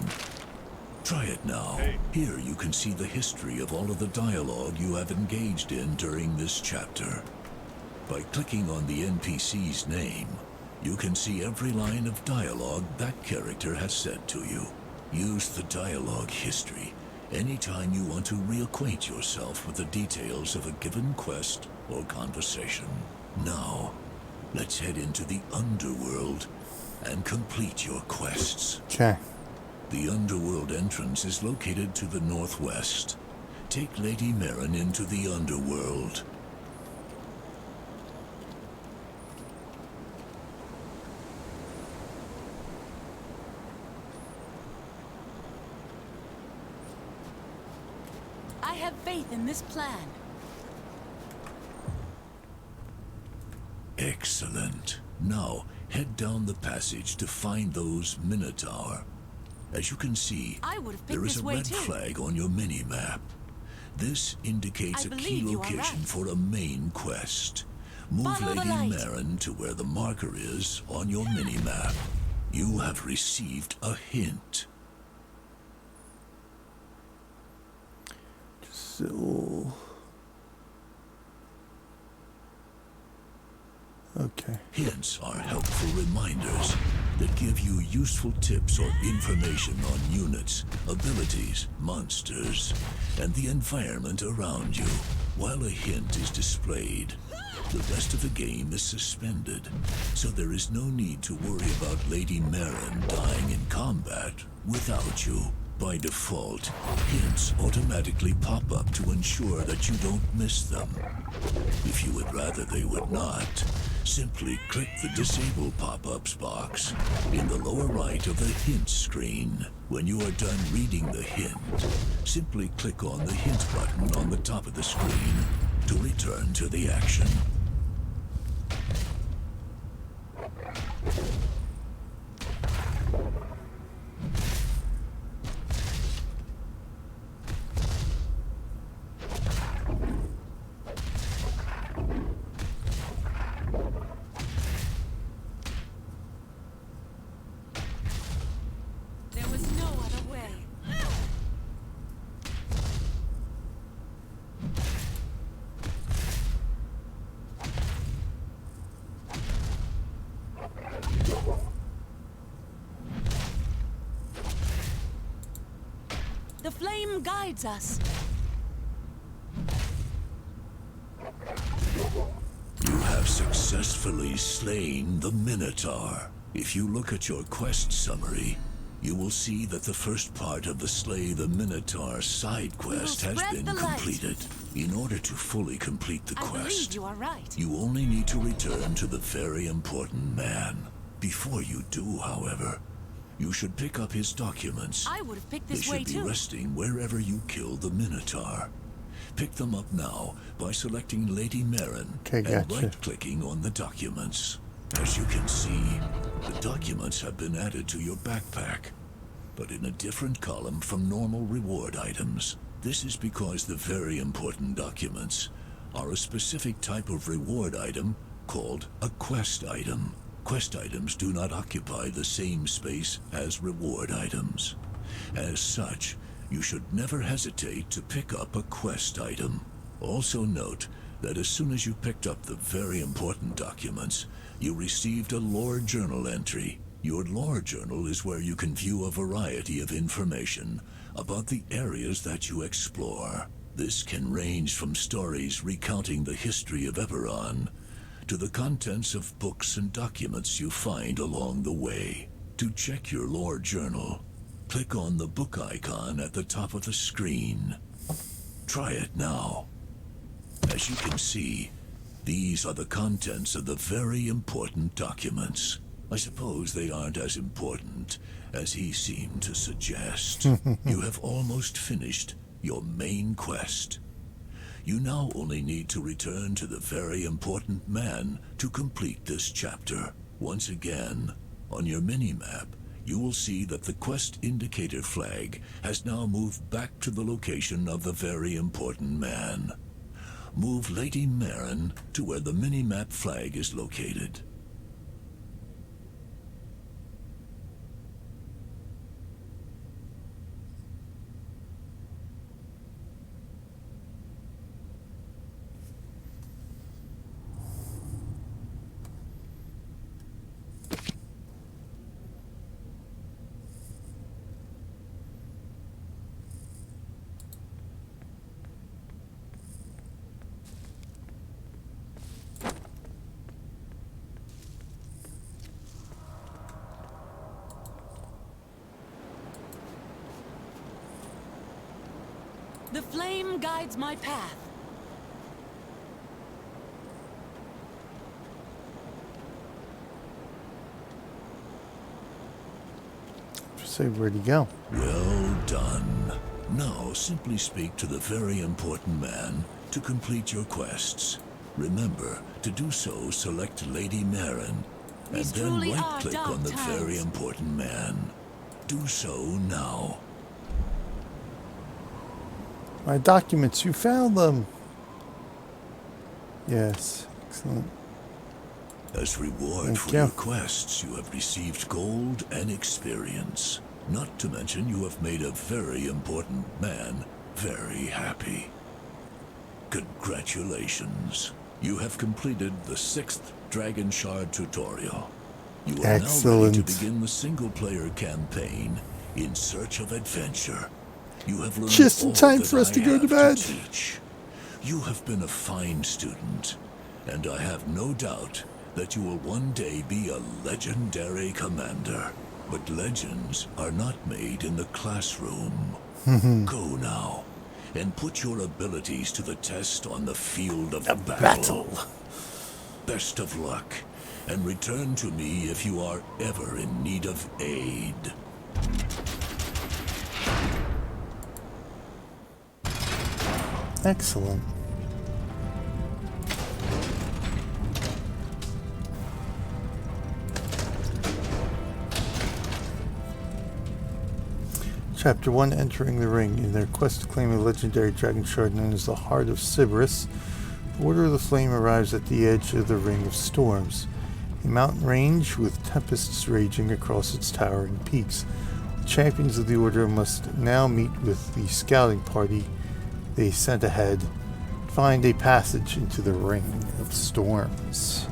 Try it now. Here you can see the history of all of the dialogue you have engaged in during this chapter. By clicking on the NPC's name, you can see every line of dialogue that character has said to you. Use the dialogue history anytime you want to reacquaint yourself with the details of a given quest or conversation. Now, let's head into the underworld and complete your quests. Okay. The underworld entrance is located to the northwest. Take Lady Marin into the underworld. I have faith in this plan. Excellent. Now, head down the passage to find those Minotaur. As you can see, I would have picked there is this a way red too. flag on your mini-map. This indicates I a key believe you are location right. for a main quest. Move Follow the Lady light. Marin to where the marker is on your mini-map. You have received a hint. So... Okay. Hints are helpful reminders that give you useful tips or information on units, abilities, monsters, and the environment around you. While a hint is displayed, the rest of the game is suspended, so there is no need to worry about Lady Marin dying in combat without you. By default, hints automatically pop up to ensure that you don't miss them. If you would rather they would not, simply click the Disable Pop-Ups box in the lower right of the hint screen. When you are done reading the hint, simply click on the hint button on the top of the screen to return to the action. There was no other way. The flame guides us. You have successfully slain the Minotaur. If you look at your quest summary, you will see that the first part of the Slay the Minotaur side quest has spread been the light. completed. In order to fully complete the I believe quest, you are right. you only need to return to the very important man. Before you do, however, you should pick up his documents. I would have picked They this way should be too. resting wherever you killed the Minotaur. Pick them up now by selecting Lady Marin Okay, and gotcha. right-clicking on the documents. As you can see, the documents have been added to your backpack, but in a different column from normal reward items. This is because the very important documents are a specific type of reward item called a quest item. Quest items do not occupy the same space as reward items. As such, you should never hesitate to pick up a quest item. Also note that as soon as you picked up the very important documents, you received a lore journal entry. Your lore journal is where you can view a variety of information about the areas that you explore. This can range from stories recounting the history of Eberron to the contents of books and documents you find along the way. To check your lore journal, click on the book icon at the top of the screen. Try it now. As you can see, these are the contents of the very important documents. I suppose they aren't as important as he seemed to suggest. You have almost finished your main quest. You now only need to return to the very important man to complete this chapter. Once again, on your mini-map, you will see that the quest indicator flag has now moved back to the location of the very important man. Move Lady Marin to where the mini-map flag is located. The flame guides my path. Say, where'd he go? Well done. Now simply speak to the very important man to complete your quests. Remember, to do so, select Lady Marin, and These then truly are right-click dark on the very times. important man. Do so now. My documents, you found them. Yes, excellent. As reward Thank for you. your quests, you have received gold and experience. Not to mention you have made a very important man very happy. Congratulations. You have completed the 6th Dragonshard tutorial. You are now ready Excellent. to begin the single-player campaign in search of adventure. You have learned Just in all time that for us I to go to have bed. teach. You have been a fine student, and I have no doubt that you will one day be a legendary commander. But legends are not made in the classroom. Go now, and put your abilities to the test on the field of battle. Best of luck, and return to me if you are ever in need of aid. Excellent. Chapter 1, Entering the Ring. In their quest to claim a legendary Dragonshard known as the Heart of Sybaris, the Order of the Flame arrives at the edge of the Ring of Storms, a mountain range with tempests raging across its towering peaks. The champions of the Order must now meet with the scouting party they sent ahead and find a passage into the Ring of Storms.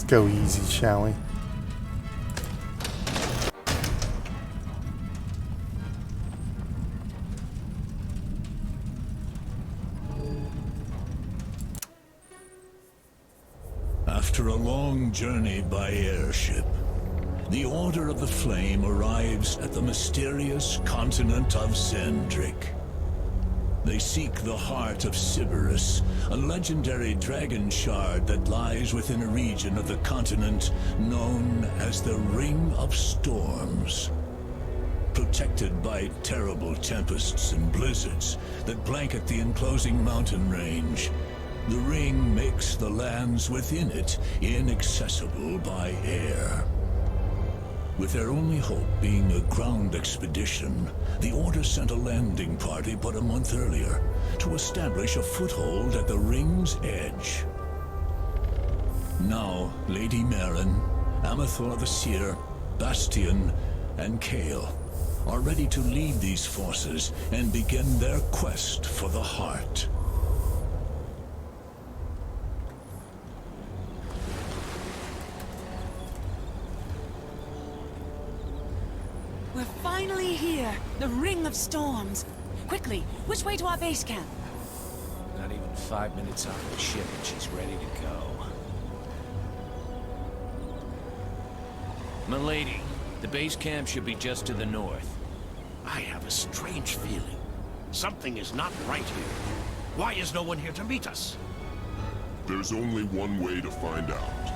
Go easy, shall we? After a long journey by airship, the Order of the Flame arrives at the mysterious continent of Zendrik. They seek the Heart of Sybaris, a legendary Dragonshard that lies within a region of the continent known as the Ring of Storms. Protected by terrible tempests and blizzards that blanket the enclosing mountain range, the ring makes the lands within it inaccessible by air. With their only hope being a ground expedition, the Order sent a landing party but a month earlier to establish a foothold at the ring's edge. Now, Lady Maren, Amathor the Seer, Bastion, and Kale are ready to lead these forces and begin their quest for the Heart. We're finally here. The Ring of Storms. Quickly, which way to our base camp? Not even 5 minutes off the ship and she's ready to go. Milady, the base camp should be just to the north. I have a strange feeling. Something is not right here. Why is no one here to meet us? There's only one way to find out.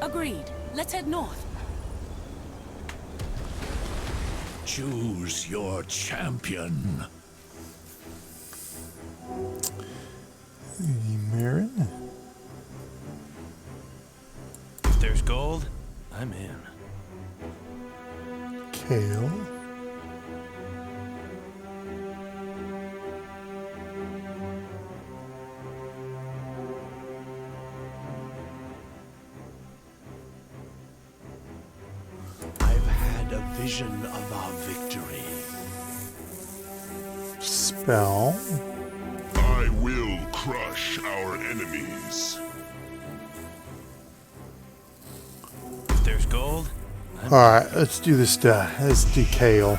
Agreed. Let's head north. Choose your champion. Lady Maren. If there's gold, I'm in. Kale. I've had a vision of our victory. Spell. I will crush our enemies. If there's gold, Alright, let's do this. Let's do Kale.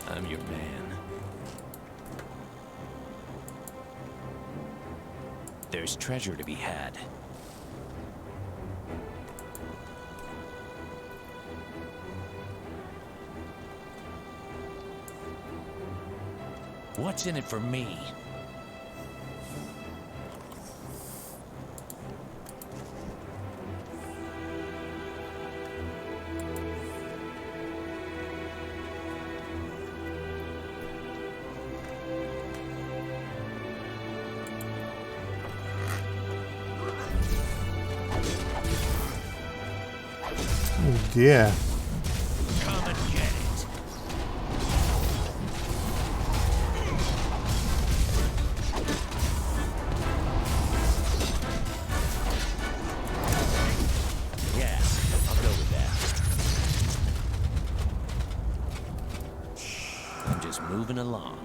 I'm your man. There's treasure to be had. What's in it for me? Oh dear. Come and get it. moving along.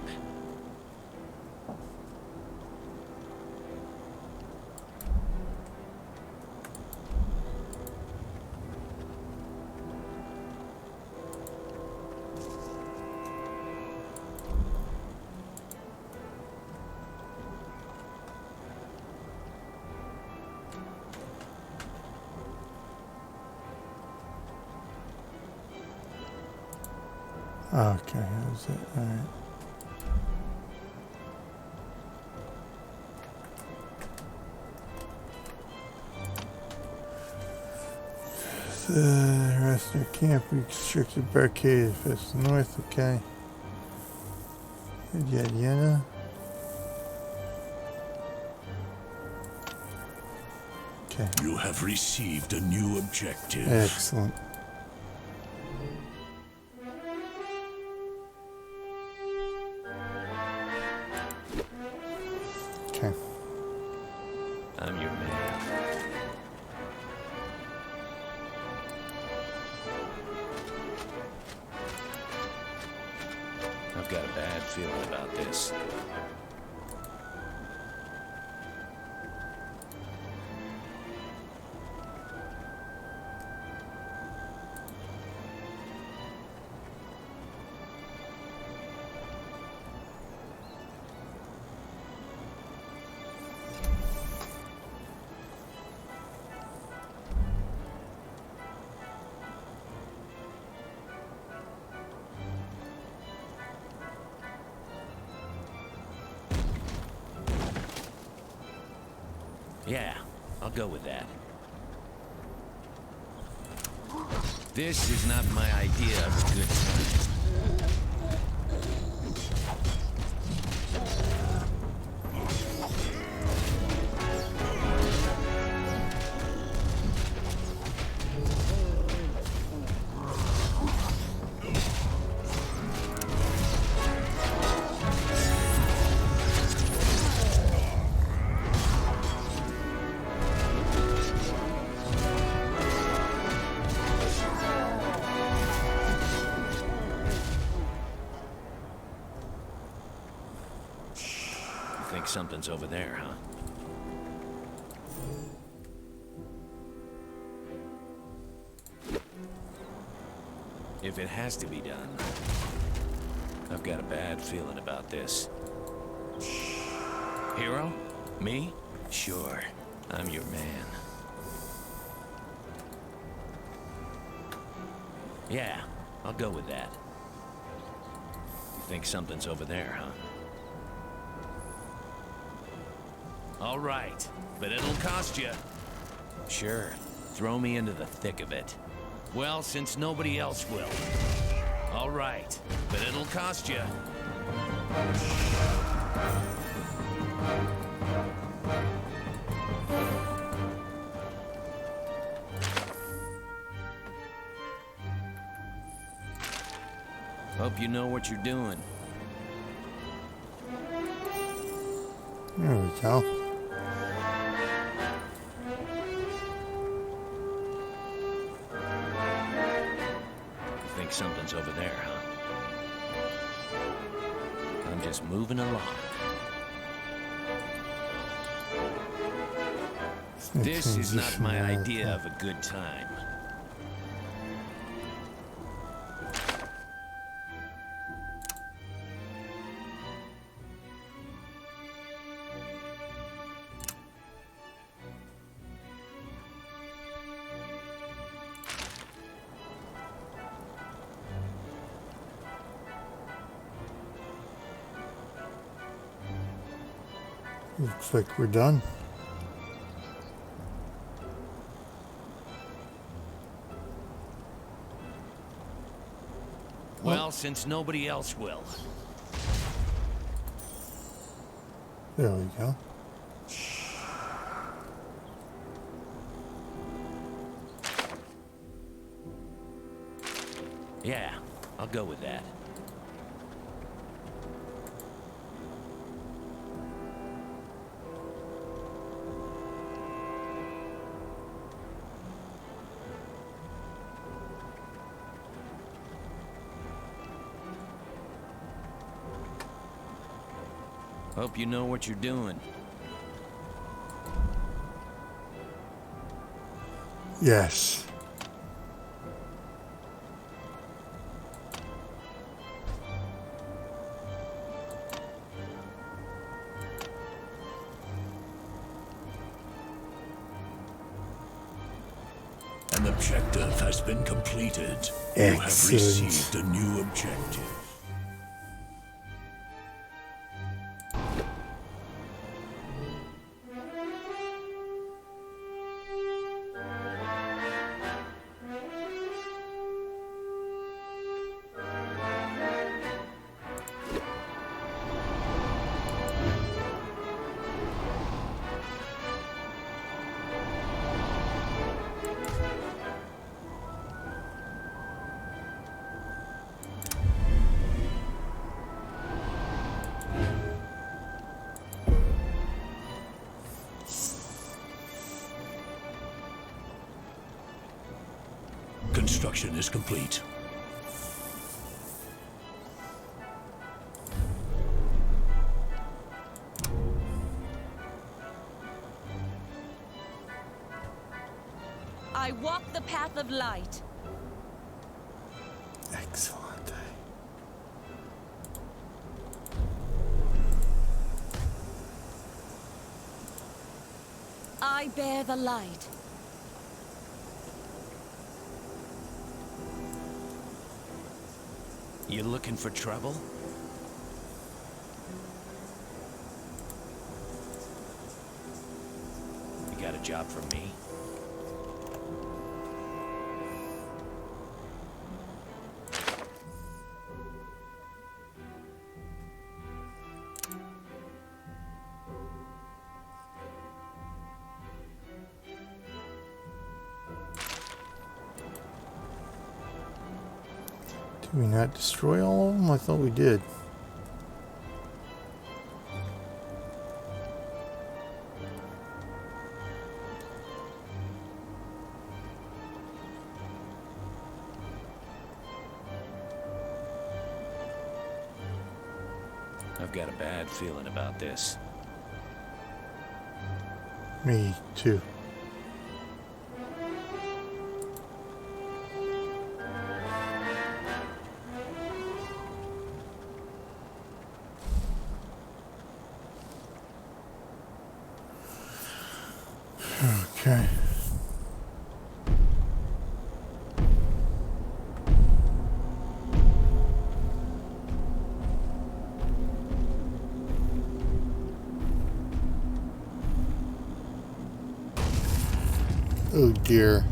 Okay, that's it. All right. The rest of the camp restricted barricade if it's north. Okay. Yada. Okay. You have received a new objective. Excellent. Okay. I'm your man. I've got a bad feeling about this. Yeah, I'll go with that. This is not my idea of a good time. Think something's over there, huh? If it has to be done, I've got a bad feeling about this. Hero? Me? Sure. I'm your man. Yeah, I'll go with that. You think something's over there, huh? All right, but it'll cost you. Sure, throw me into the thick of it. Well, since nobody else will. All right, but it'll cost you. Hope you know what you're doing. There we go. Think something's over there, huh? I'm just moving along. This is not my idea of a good time. Looks like we're done. Well, since nobody else will. There we go. Yeah, I'll go with that. Hope you know what you're doing. Yes. An objective has been completed. You have Excellent. received a new objective. Construction is complete. I walk the path of light. Excellent. I bear the light. You looking for trouble? You got a job for me? Did we not destroy all of them? I thought we did. I've got a bad feeling about this. Me too. Okay. Oh dear.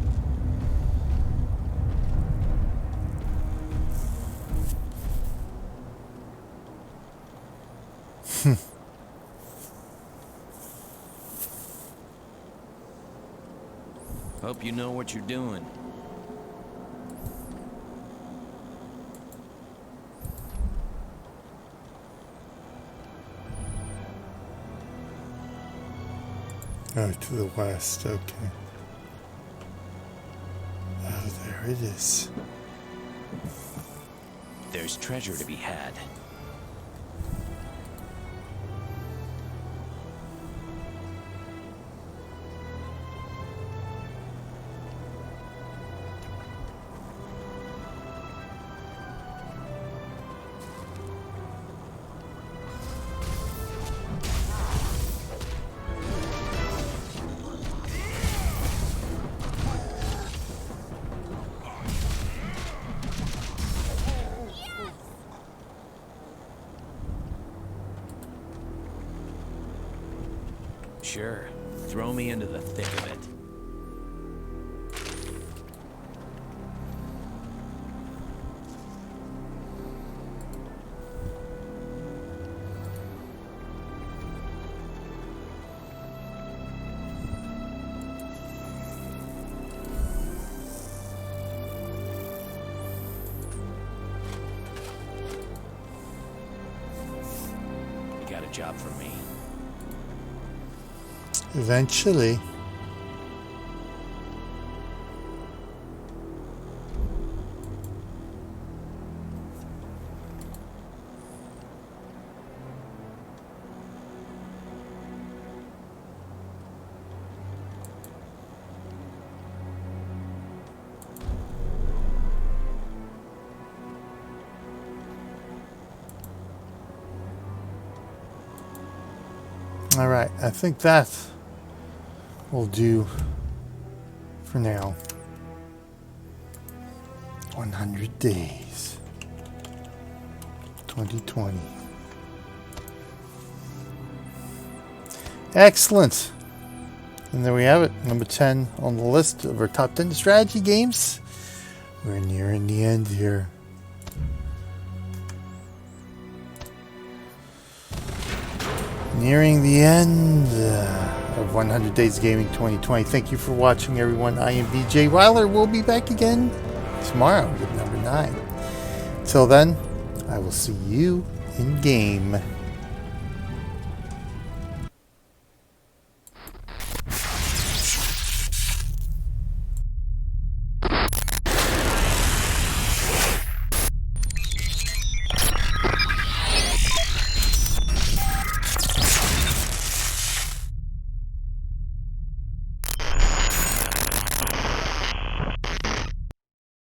Hope you know what you're doing. Oh, to the west, okay. Oh, there it is. There's treasure to be had. Sure. Throw me into the thick of it. You got a job for me? Eventually. Alright, I think that will do for now. 100 days. 2020. Excellent. And there we have it. Number 10 on the list of our top 10 strategy games. We're nearing the end here. Nearing the end of 100 Days of Gaming 2020. Thank you for watching, everyone. I am BJ Weiler. We'll be back again tomorrow with number 9. Till then, I will see you in game.